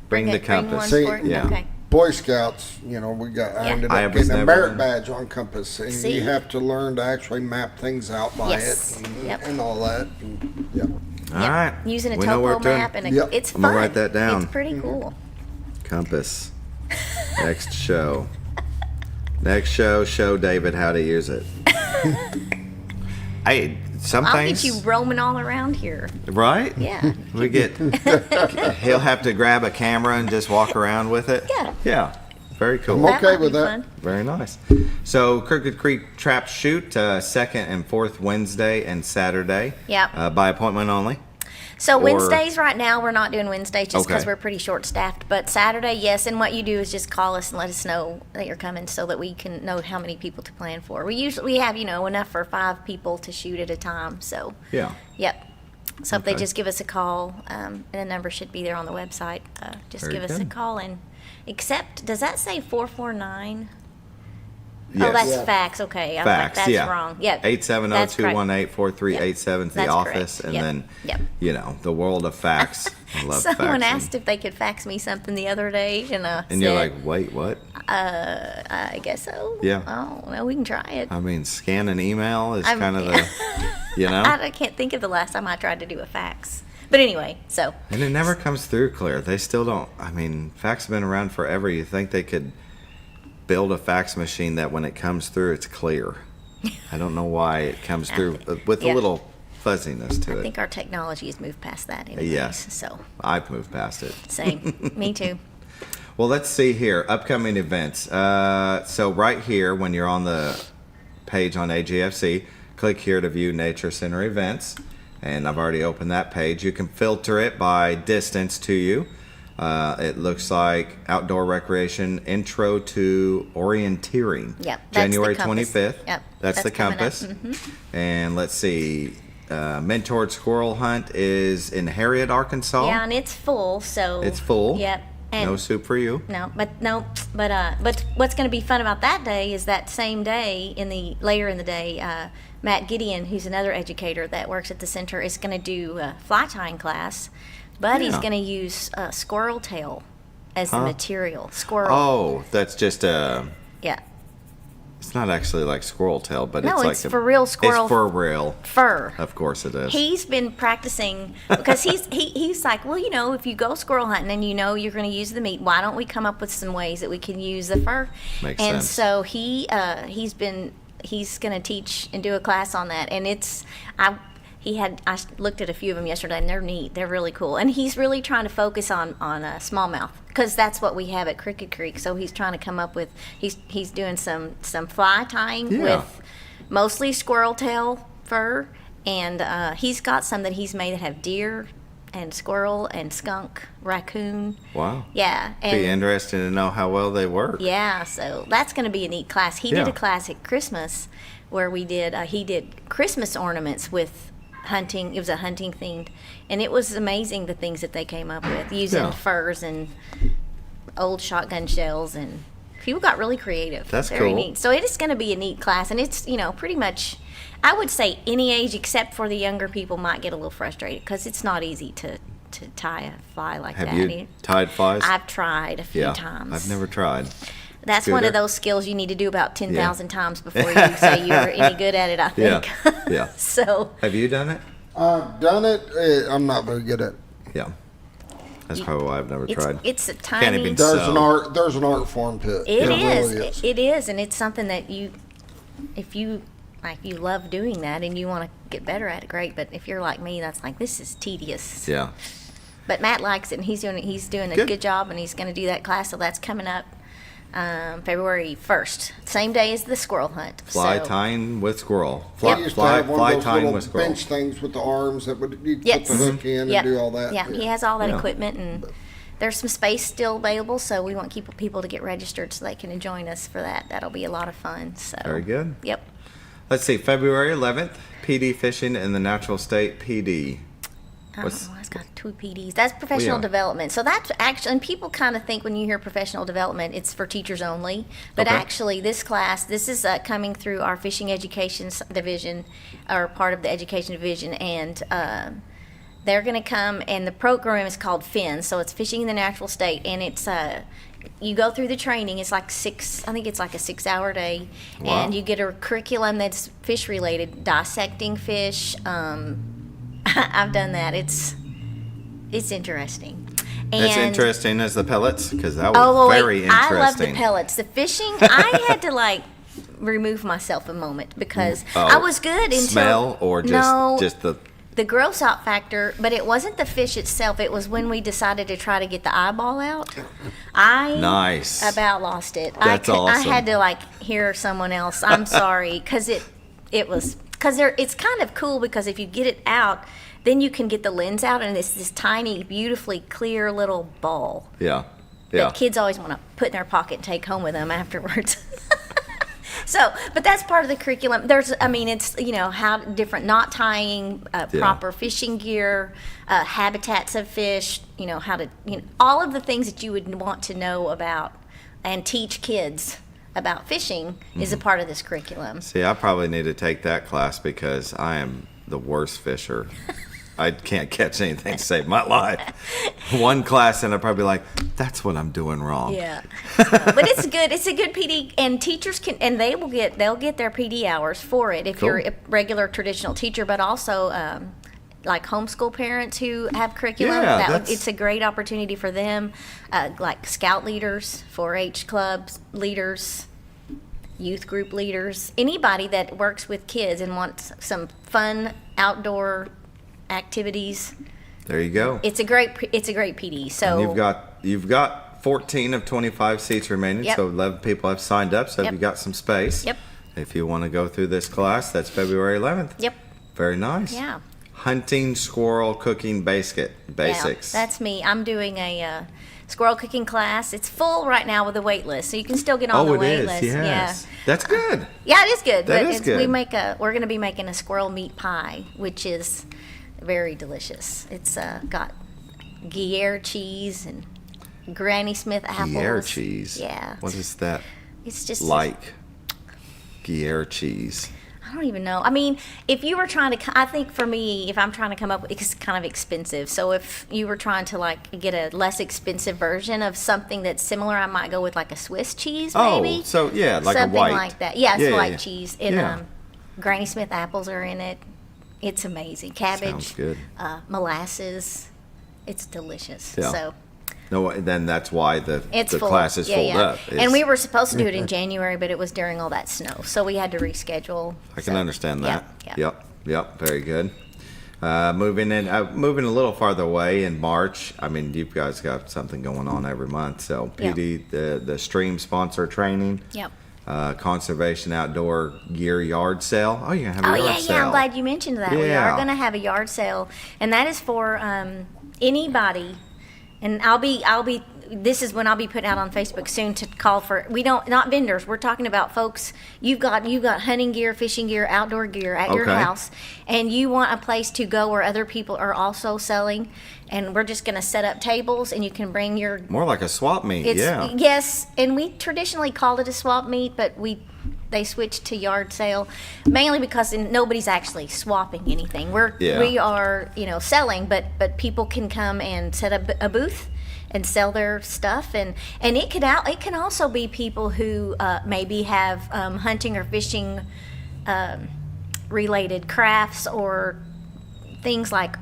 bring the it- bring compass. one See, for it? yeah. Okay. Boy Scouts, I ended I up was getting a never- merit badge on compass, and See? you have to learn to actually map things out by Yes. it and, Yep. and all that. And, yeah. All right. Using a We know what topo we're doing. map and Yep. it's I'm fun. gonna write that down. It's pretty cool. Compass. Next show. Next show David how to use it. Hey, some I'll things. get you roaming all around here. Right? Yeah. We get. He'll have to grab a camera and just walk around with it. Yeah. Yeah. Very cool. I'm That okay might with be that. fun. Very nice. So Crooked Creek Trap Shoot, second and fourth Wednesday and Saturday. Yep. By appointment only. So Or- Wednesdays right now, we're not doing Wednesdays just because Okay. we're pretty short-staffed. But Saturday, yes. And what you do is just call us and let us know that you're coming so that we can know how many people to plan for. We have, enough for 5 people to shoot at a time. So, Yeah. yep. So if they Okay. just give us a call, and the number should be there on the website, just Very give us a good. call. And does that say 449? Yes. Oh, that's Yeah. fax. Okay. I was Fax, like, that's yeah. wrong. Yeah. 870-218-4387 is the That's office, correct. and Yep. then Yep. the world of fax. I love Someone faxing. asked if they could fax me something the other day, and I and said, you're like, wait, what? I guess so. Yeah. Oh, well, we can try it. I mean, scan an email is I'm- kind of the, I can't think of the last time I tried to do a fax. But anyway, so and it never comes through clear. They still don't. I mean, fax have been around forever. You think they could build a fax machine that when it comes through, it's clear. I don't know why it comes through with Yeah. a little fuzziness to I it. think our technology has moved past that anyways. Yes. So, I've moved past it. same. Me too. Well, let's see here. Upcoming events. So right here, when you're on the page on AGFC, click here to view Nature Center events. And I've already opened that page. You can filter it by distance to you. It looks like outdoor recreation intro to orienteering. Yep, that's the January compass. 25th. Yep, That's the coming up. compass. Mhm. And let's see. Mentored squirrel hunt is in Harriet, Arkansas. Yeah, and it's full, so It's full. Yep. And No soup for you. but what's going to be fun about that day is that same day later in the day, Matt Gideon, who's another educator that works at the center, is going to do a fly tying class, but he's Yeah. going to use squirrel tail as the Huh? material. Squirrel. Oh, that's just Yeah. It's not actually like squirrel tail, but No, it's like it's for real squirrel It's for real fur. Of course it is. He's been practicing because he's like, well, if you go squirrel hunting and you're going to use the meat, why don't we come up with some ways that we can use the fur? Makes and sense. so he's going to teach and do a class on that, and I looked at a few of them yesterday, and they're neat. They're really cool, and he's really trying to focus on smallmouth because that's what we have at Crooked Creek. So he's trying to come up with he's doing some fly tying Yeah. with mostly squirrel tail fur, and he's got some that he's made that have deer and squirrel and skunk, raccoon. Wow. Yeah, Be and interesting to know how well they work. yeah, so that's going to be a neat class. He Yeah. did a class at Christmas where he did Christmas ornaments with hunting. It was a hunting themed, and it was amazing the things that they came up with using Yeah. furs and old shotgun shells, and people got really creative. That's very cool. neat. So it is going to be a neat class, and it's pretty much, I would say any age except for the younger people might get a little frustrated because it's not easy to to tie a fly like Have that. you tied flies? I've tried a few Yeah, times. I've never tried. That's one of Scooter? those skills you need to do about 10,000 times before you say you're any good at it, I think. Yeah. So, Have you done it? I've done it. I'm not very good at it. Yeah. That's probably why I've never tried. it's a Can't tiny. even There's sew. an art. There's an art form to it. It is. Really is. It is, and it's something that if you love doing that and you want to get better at it, great. But if you're like me, that's like, this is tedious. Yeah. But Matt likes it, and he's doing a Good. good job, and he's going to do that class. So that's coming up February 1st, same day as the squirrel hunt. Fly so, tying with squirrel. I Fly, used to fly, have one fly of those tying little with squirrel. bench things with the arms that would you Yes. put the hook in Yep. and do all that. Yeah, he has all that Yeah. equipment, and there's some space still available, so we want people to get registered so they can join us for that. That'll be a lot of fun. So Very good. Yep. Let's see, February 11th, PD fishing in the natural state PD. What's, It's got 2 PDs. That's professional yeah. development. So that's actually, and people kind of think when you hear professional development, it's for teachers only. But Okay. actually, this class, this is coming through our fishing education division, or part of the education division, and they're going to come, and the program is called FIN. So it's Fishing in the Natural State, and it's you go through the training. It's like I think it's like a 6-hour day, Wow. and you get a curriculum that's fish related, dissecting fish. I've done that. It's interesting. That's And- interesting as the pellets, because that was Oh, wait, very I love the interesting. pellets. The fishing, I had to remove myself a moment because I was good until Smell or just the gross out factor, but it wasn't the fish itself. It was when we decided to try to get the eyeball out. I Nice. about lost it. That's awesome. I had to hear someone else. I'm sorry, because it's kind of cool because if you get it out, then you can get the lens out, and it's this tiny, beautifully clear little ball Yeah. that kids always want to put in their pocket and take home with them afterwards. So, but that's part of the curriculum. It's, how different knot tying, proper fishing gear, habitats of fish, how to, all of the things that you would want to know about and teach kids about fishing is a part of this curriculum. See, I probably need to take that class because I am the worst fisher. I can't catch anything to save my life. One class and I'd probably be like, that's what I'm doing wrong. Yeah. But it's good. It's a good PD, and teachers they'll get their PD hours for it if Cool. you're a regular traditional teacher, but also like homeschool parents who have curriculum. Yeah, It's a great opportunity for them, like scout leaders, 4-H clubs leaders, youth group leaders, anybody that works with kids and wants some fun outdoor activities. There you go. It's a great PD. So And you've got 14 of 25 seats remaining, Yep. so 11 people have signed up, so Yep. you've got some space. Yep. If you want to go through this class, that's February 11th. Yep. Very nice. Yeah. Hunting, squirrel, cooking basics. Yeah, that's me. I'm doing a squirrel cooking class. It's full right now with a wait list, so you can still get on the wait list. Yes. That's good. Yeah, it is good. That but is good. We're going to be making a squirrel meat pie, which is very delicious. It's got Gruyere cheese and Granny Smith apples. Gruyere cheese. Yeah. What is that It's just like? Gruyere cheese. I don't even know. I mean, if you were trying to, I think for me, if I'm trying to come up with, it's kind of expensive. So if you were trying to get a less expensive version of something that's similar, I might go with a Swiss cheese, maybe. Oh, so yeah, like something a white. like that. Yeah, it's Yeah, white yeah. cheese. And Yeah. Granny Smith apples are in it. It's amazing. Cabbage, Sounds good. molasses. It's delicious. Yeah. So No, then that's why the it's full. class is filled up. And we were supposed to do it in January, but it was during all that snow, so we had to reschedule. I can understand that. Yeah. Yep. Very good. Moving a little farther away in March. I mean, you guys got something going on every month. So PD, the stream sponsor training. Yep. Conservation outdoor gear yard sale. Oh, you're gonna have a yard sale. Yeah. I'm glad you mentioned that. We Yeah. are going to have a yard sale, and that is for anybody. And I'll be. This is when I'll be putting out on Facebook soon to call for. Not vendors. We're talking about folks. You've got hunting gear, fishing gear, outdoor gear at your Okay. house, and you want a place to go where other people are also selling. And we're just going to set up tables, and you can bring your. More like a swap meet. It's, yeah. Yes, and we traditionally called it a swap meet, but we they switched to yard sale, mainly because nobody's actually swapping anything. We are, selling, but people can come and set up a booth and sell their stuff, and it can also be people who maybe have hunting or fishing related crafts or things like.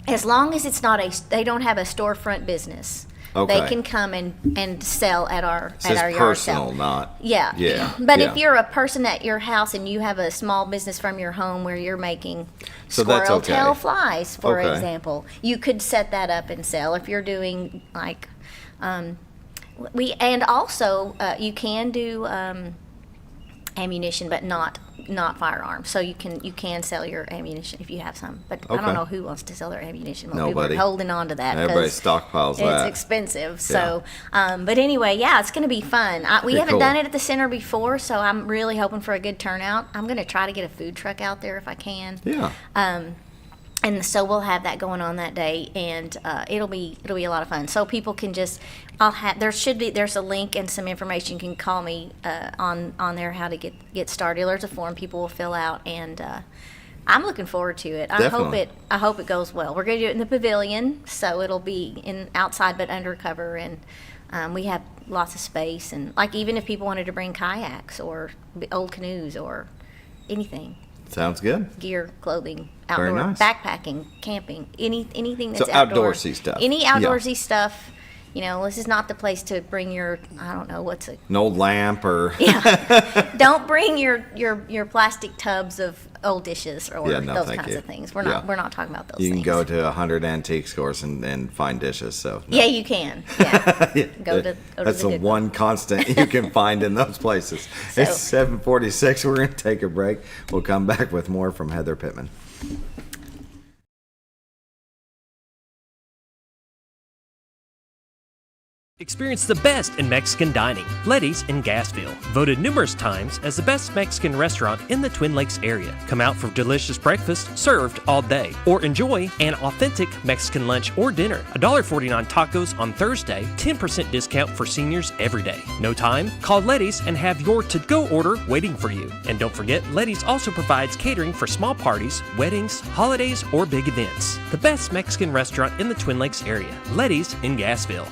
As long as it's not they don't have a storefront business. Okay. They can come and sell at our yard personal, sale. Not. Yeah. But if you're a person at your house and you have a small business from your home where you're making squirrel tail flies, for example, you could set that up and sell. If you're doing like, and also you can do ammunition, but not firearms. So you can sell your ammunition if you have some. But I don't know who wants to sell their ammunition. Well, nobody. People are holding on to that. Everybody stockpiles that. It's expensive. So, but anyway, it's going to be fun. We haven't done it at the center before, so I'm really hoping for a good turnout. I'm going to try to get a food truck out there if I can. Yeah. And so we'll have that going on that day, and it'll be a lot of fun. So people can just, there's a link and some information. You can call me on there how to get started. There's a form people will fill out, and I'm looking forward to it. Definitely. I hope it goes well. We're going to do it in the pavilion, so it'll be outside but undercover, and we have lots of space. And like even if people wanted to bring kayaks or old canoes or anything. Sounds good. Gear, clothing, outdoor, backpacking, camping, anything that's outdoorsy stuff. Any outdoorsy stuff. This is not the place to bring your, I don't know, an old lamp or. Don't bring your plastic tubs of old dishes or those kinds of things. We're not talking about those things. You can go to 100 antique stores and find dishes. So no. Yeah, you can. Yeah. That's the one constant you can find in those places. It's 7:46. We're going to take a break. We'll come back with more from Heather Pitman. Experience the best in Mexican dining. Letty's in Gassville. Voted numerous times as the best Mexican restaurant in the Twin Lakes area. Come out for delicious breakfast served all day. Or enjoy an authentic Mexican lunch or dinner. $1.49 tacos on Thursday. 10% discount for seniors every day. No time? Call Letty's and have your to-go order waiting for you. And don't forget, Letty's also provides catering for small parties, weddings, holidays, or big events. The best Mexican restaurant in the Twin Lakes area. Letty's in Gassville.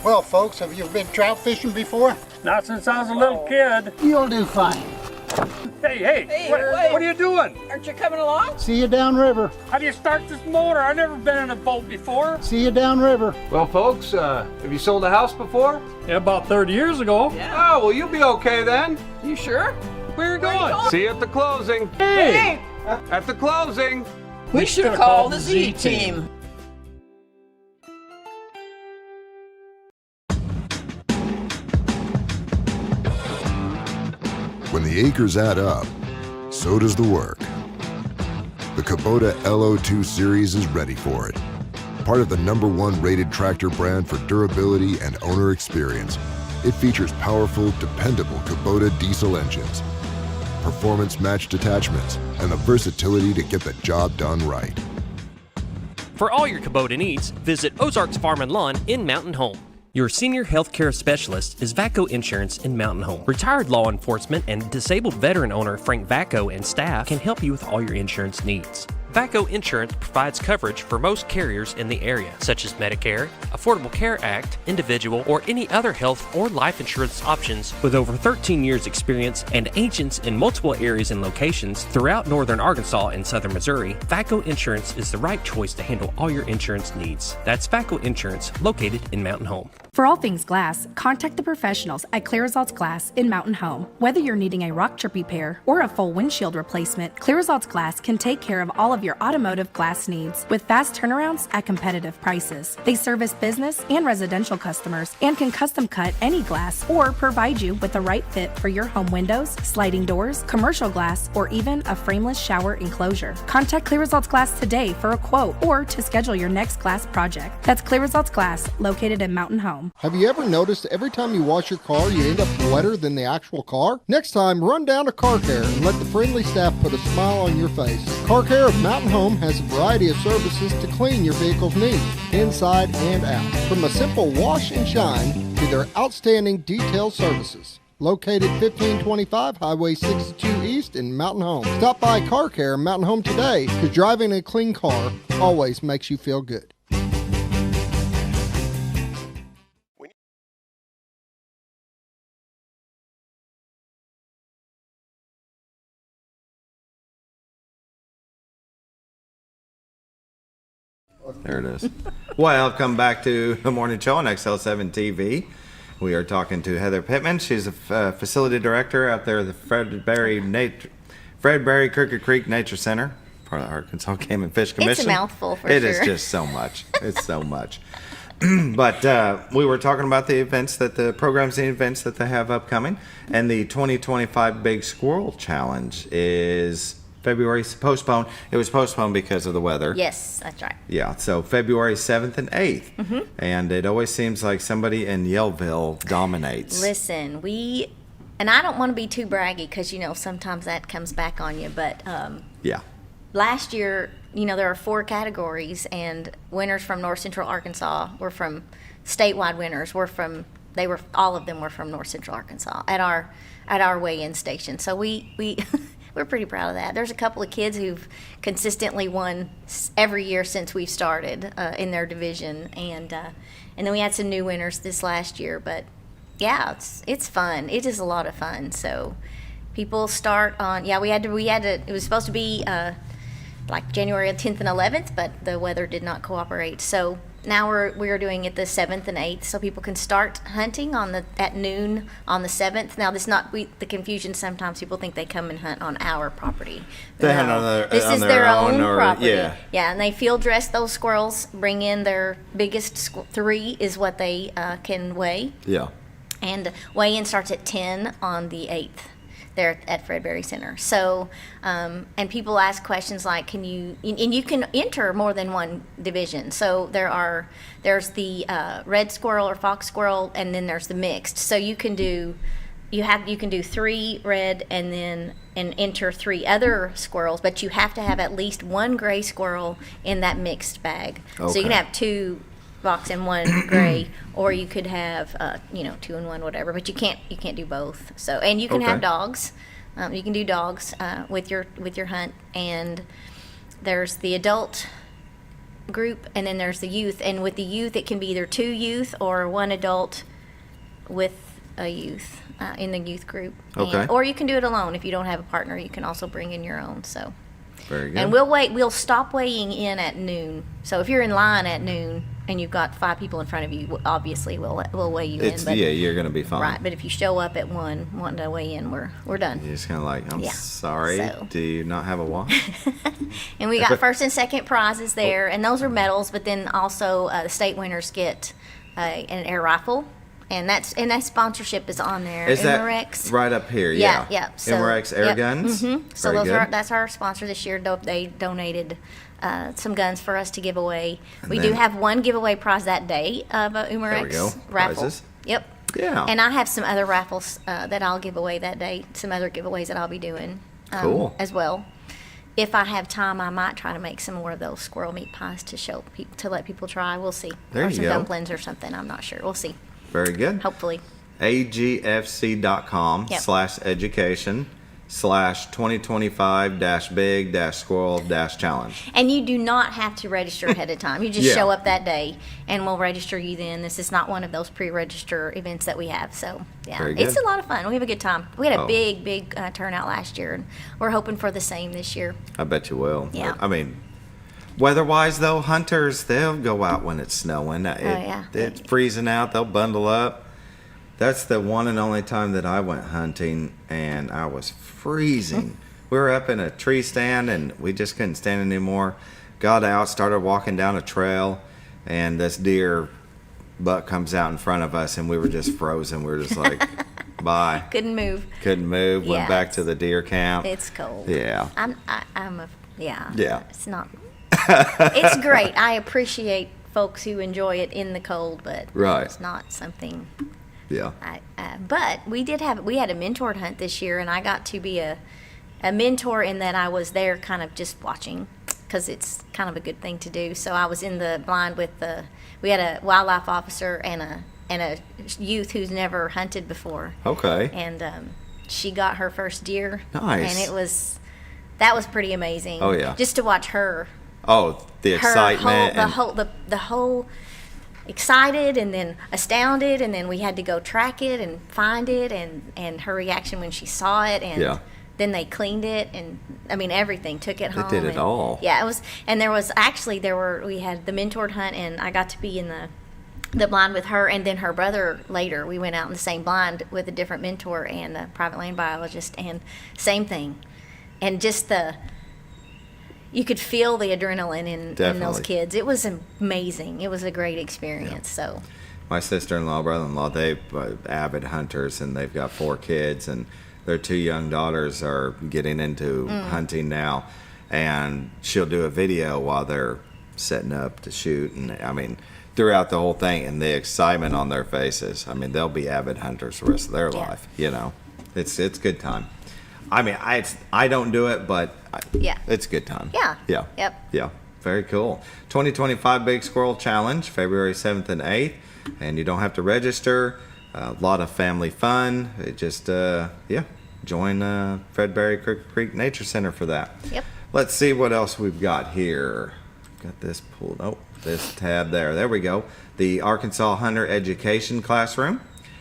Well, folks, have you been trout fishing before? Not since I was a little kid. You'll do fine. Hey, what are you doing? Aren't you coming along? See you downriver. How do you start this motor? I've never been in a boat before. See you downriver. Well, folks, have you sold a house before? Yeah, about 30 years ago. Yeah. Oh, well, you'll be okay then. You sure? Where are you going? See you at the closing. Hey! At the closing. We should have called the Z-Team. When the acres add up, so does the work. The Kubota LO2 series is ready for it. Part of the #1 rated tractor brand for durability and owner experience, it features powerful, dependable Kubota diesel engines, performance-matched attachments, and the versatility to get the job done right. For all your Kubota needs, visit Ozarks Farm and Lawn in Mountain Home. Your senior healthcare specialist is VACO Insurance in Mountain Home. Retired law enforcement and disabled veteran owner Frank VACO and staff can help you with all your insurance needs. VACO Insurance provides coverage for most carriers in the area, such as Medicare, Affordable Care Act, individual, or any other health or life insurance options. With over 13 years experience and agents in multiple areas and locations throughout northern Arkansas and southern Missouri, VACO Insurance is the right choice to handle all your insurance needs. That's VACO Insurance, located in Mountain Home. For all things glass, contact the professionals at Clear Results Glass in Mountain Home. Whether you're needing a rock chip repair or a full windshield replacement, Clear Results Glass can take care of all of your automotive glass needs with fast turnarounds at competitive prices. They service business and residential customers and can custom cut any glass or provide you with the right fit for your home windows, sliding doors, commercial glass, or even a frameless shower enclosure. Contact Clear Results Glass today for a quote or to schedule your next glass project. That's Clear Results Glass, located in Mountain Home. Have you ever noticed every time you wash your car, you end up wetter than the actual car? Next time, run down to Car Care and let the friendly staff put a smile on your face. Car Care of Mountain Home has a variety of services to clean your vehicle's needs, inside and out. From a simple wash and shine to their outstanding detail services. located 1525 Highway 62 East in Mountain Home. Stop by Car Care in Mountain Home today, because driving a clean car always makes you feel good. There it is. Welcome back to the morning show on XL7-TV. We are talking to Heather Pitman. She's a facility director out there at the Fred Berry Crooked Creek Nature Center, part of the Arkansas Game and Fish Commission. It's a mouthful for It sure. is just so much. It's so much. But we were talking about the events the programs and events that they have upcoming, and the 2025 Big Squirrel Challenge is February postponed. It was postponed because of the weather. Yes, that's right. Yeah, so February 7th and 8th. Mm-hmm. And it always seems like somebody in Yellville dominates. Listen, and I don't want to be too braggy because, sometimes that comes back on you, but Yeah. last year, there are 4 categories, and winners from North Central Arkansas were from statewide winners all of them were from North Central Arkansas at our weigh-in station. So we we're pretty proud of that. There's a couple of kids who've consistently won every year since we've started in their division, and then we had some new winners this last year. But yeah, it's fun. It is a lot of fun. So people start on we had to. It was supposed to be like January 10th and 11th, but the weather did not cooperate. So now we're doing it the 7th and 8th, so people can start hunting at noon on the 7th. Now, the confusion, sometimes people think they come and hunt on our property. They hunt on this is their own property. Yeah. Yeah, and they field dress those squirrels, bring in their biggest 3 is what they can weigh. Yeah. And weigh-in starts at 10 on the 8th. There at Fred Berry Center. So, and people ask questions like, and you can enter more than one division. So there's the red squirrel or fox squirrel, and then there's the mixed. So you can do 3 red and enter 3 other squirrels, but you have to have at least 1 gray squirrel in that mixed bag. Okay. So you can have 2 fox and 1 gray, or you could have 2 and 1, whatever, but you can't do both. So, and you can have dogs. You can do dogs with your hunt, and there's the adult group, and then there's the youth. And with the youth, it can be either 2 youth or 1 adult with a youth in the youth group. Okay. Or you can do it alone if you don't have a partner. You can also bring in your own. So. Very good. And we'll stop weighing in at noon. So if you're in line at noon and you've got 5 people in front of you, obviously we'll weigh you in. But, you're going to be fine. Right, but if you show up at 1 wanting to weigh in, we're done. You're just kind of like, I'm Yeah. sorry, So. do you not have a watch? And we got first and second prizes there, and those are medals. But then also the state winners get an air rifle. And that sponsorship is on there. Is Umarex. that right up here? Yeah. So, Umarex air yep. guns? Mm-hmm. So Very good. that's our sponsor this year. They donated some guns for us to give away. And We then- do have one giveaway prize that day of a Umarex There we go. raffle. Prizes. Yep. Yeah. And I have some other raffles that I'll give away that day. Some other giveaways that I'll be doing Cool. as well. If I have time, I might try to make some more of those squirrel meat pies to let people try. We'll see. There or you some go. dumplings or something. I'm not sure. We'll see. Very good. Hopefully. agfc.com/education/2025-big-squirrel-challenge. And you do not have to register ahead of time. You just Yeah. show up that day, and we'll register you then. This is not one of those pre-register events that we have. So, yeah, Very it's good. a lot of fun. We have a good time. We had a Oh. big turnout last year, and we're hoping for the same this year. I bet you will. Yeah. I mean, weather-wise, though, hunters, they'll go out when it's snowing. Yeah. It's freezing out. They'll bundle up. That's the one and only time that I went hunting, and I was freezing. We were up in a tree stand, and we just couldn't stand anymore. Got out, started walking down a trail, and this deer buck comes out in front of us, and we were just frozen. We were just like, bye. Couldn't move. Couldn't move. Yeah, Went back to the deer camp. It's cold. Yeah. Yeah. Yeah. It's not. It's great. I appreciate folks who enjoy it in the cold, but Right. it's not something. Yeah. But we had a mentored hunt this year, and I got to be a mentor in that I was there kind of just watching, because it's kind of a good thing to do. So I was in the blind with we had a wildlife officer and a youth who's never hunted before. Okay. And she got her first deer. Nice. And that was pretty amazing. Oh, yeah. Just to watch her. Oh, the excitement. The whole excited and then astounded, and then we had to go track it and find it, and her reaction when she saw it, and then they cleaned it, and I mean everything, took it home. They did it all. Yeah, it was, and we had the mentored hunt, and I got to be in the blind with her, and then her brother later. We went out in the same blind with a different mentor and a private land biologist, and same thing, and just you could feel the adrenaline in those kids. It was amazing. It was a great experience. Yeah. So, my sister-in-law, brother-in-law, they're avid hunters, and they've got 4 kids, and their 2 young daughters are getting into hunting now, and she'll do a video while they're setting up to shoot, and I mean, throughout the whole thing, and the excitement on their faces. I mean, they'll be avid hunters the rest of their life. You know, it's good time. I mean, I don't do it, but it's a good time. Yeah. Yeah. Yep. Yeah. Very cool. 2025 Big Squirrel Challenge, February 7th and 8th, and you don't have to register. A lot of family fun. It just join Fredberry Creek Nature Center for that. Yep. Let's see what else we've got here. Got this pulled. Oh, this tab there. There we go. The Arkansas Hunter Education Classroom.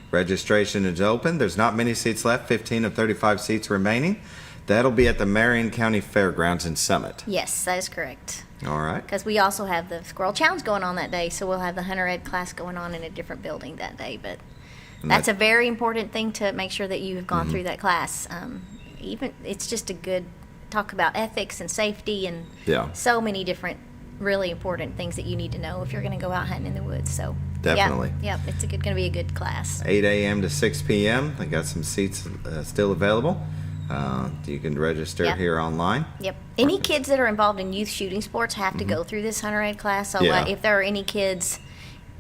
Registration is open. There's not many seats left, 15 of 35 seats remaining. That'll be at the Marion County Fairgrounds in Summit. Yes, that is correct. All right. Because we also have the Squirrel Challenge going on that day, so we'll have the Hunter Ed class going on in a different building that day. But that's a very important thing to make sure that you've gone through that class. Even it's just a good talk about ethics and safety and so many different really important things that you need to know if you're going to go out hunting in the woods. So definitely. Yep, it's going to be a good class. 8 a.m. to 6 p.m. They got some seats still available. You can register here online. Yep. Any kids that are involved in youth shooting sports have to go through this Hunter Ed class. So if there are any kids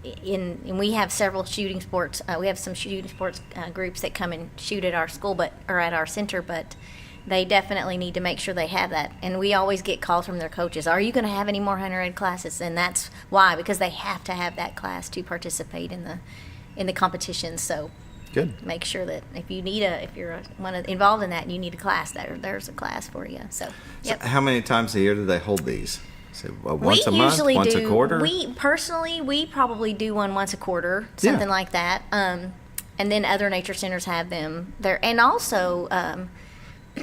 and we have several shooting sports, we have some shooting sports groups that come and shoot at our school, or at our center, but they definitely need to make sure they have that. And we always get calls from their coaches, are you going to have any more Hunter Ed classes? And that's why, because they have to have that class to participate in the competition. So good. Make sure that if you're involved in that and you need a class, there's a class for you. So, yep. So how many times a year do they hold these? So, once a month, once a quarter? We probably do one once a quarter, something like that. And then other nature centers have them there. And also,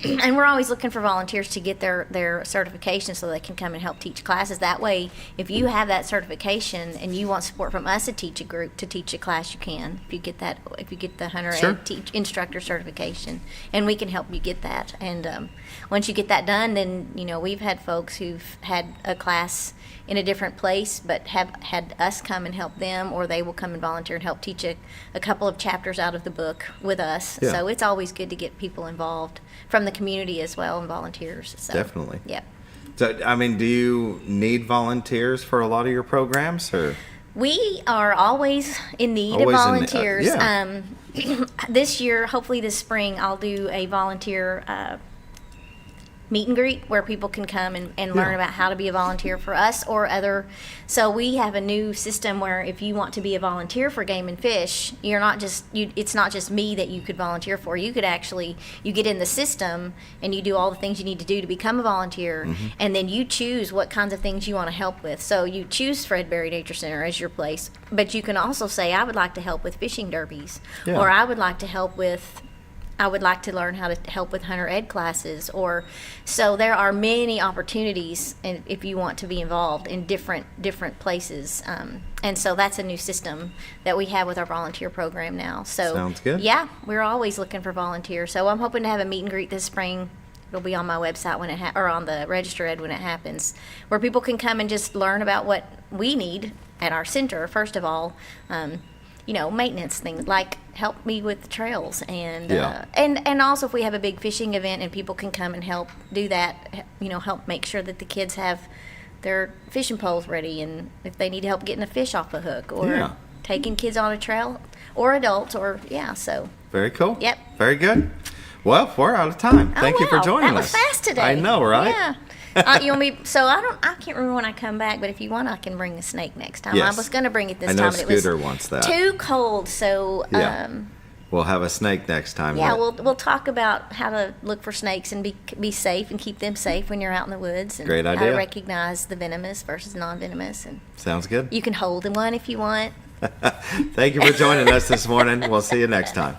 and we're always looking for volunteers to get their certification so they can come and help teach classes. That way, if you have that certification and you want support from us to teach a class, you can. If you get the Hunter Ed instructor certification, and we can help you get that. And once you get that done, then we've had folks who've had a class in a different place, but have had us come and help them, or they will come and volunteer and help teach a couple of chapters out of the book with us. Yeah. So it's always good to get people involved from the community as well, and volunteers. So, definitely. Yep. So, I mean, do you need volunteers for a lot of your programs, or? We are always in need of volunteers. This year, hopefully this spring, I'll do a volunteer meet and greet where people can come and learn about how to be a volunteer for us or other. So we have a new system where if you want to be a volunteer for Game and Fish, it's not just me that you could volunteer for. You could actually, you get in the system and you do all the things you need to do to become a volunteer, and then you choose what kinds of things you want to help with. So you choose Fredberry Nature Center as your place, but you can also say, I would like to help with fishing derbies, or I would like to learn how to help with Hunter Ed classes, so there are many opportunities if you want to be involved in different places. And so that's a new system that we have with our volunteer program now. So sounds good. Yeah, we're always looking for volunteers. So I'm hoping to have a meet and greet this spring. It'll be on my website or on the Register Ed when it happens, where people can come and just learn about what we need at our center, first of all. Maintenance things like help me with the trails, and also if we have a big fishing event and people can come and help do that, help make sure that the kids have their fishing poles ready, and if they need help getting a fish off a hook, or taking kids on a trail, or adults, so. Very cool. Yep. Very good. Well, we're out of time. Thank you for joining us. That was fast today. I know, right? Yeah. You want me? So I can't remember when I come back, but if you want, I can bring a snake next time. Yes. I was going to bring it this I know time, but it was Scooter wants that. too cold. So Yeah. We'll have a snake next time. yeah, we'll talk about how to look for snakes and be safe and keep them safe when you're out in the woods. And Great How idea. to recognize the venomous versus non-venomous, and Sounds good. you can hold one if you want. Thank you for joining us this morning. We'll see you next time.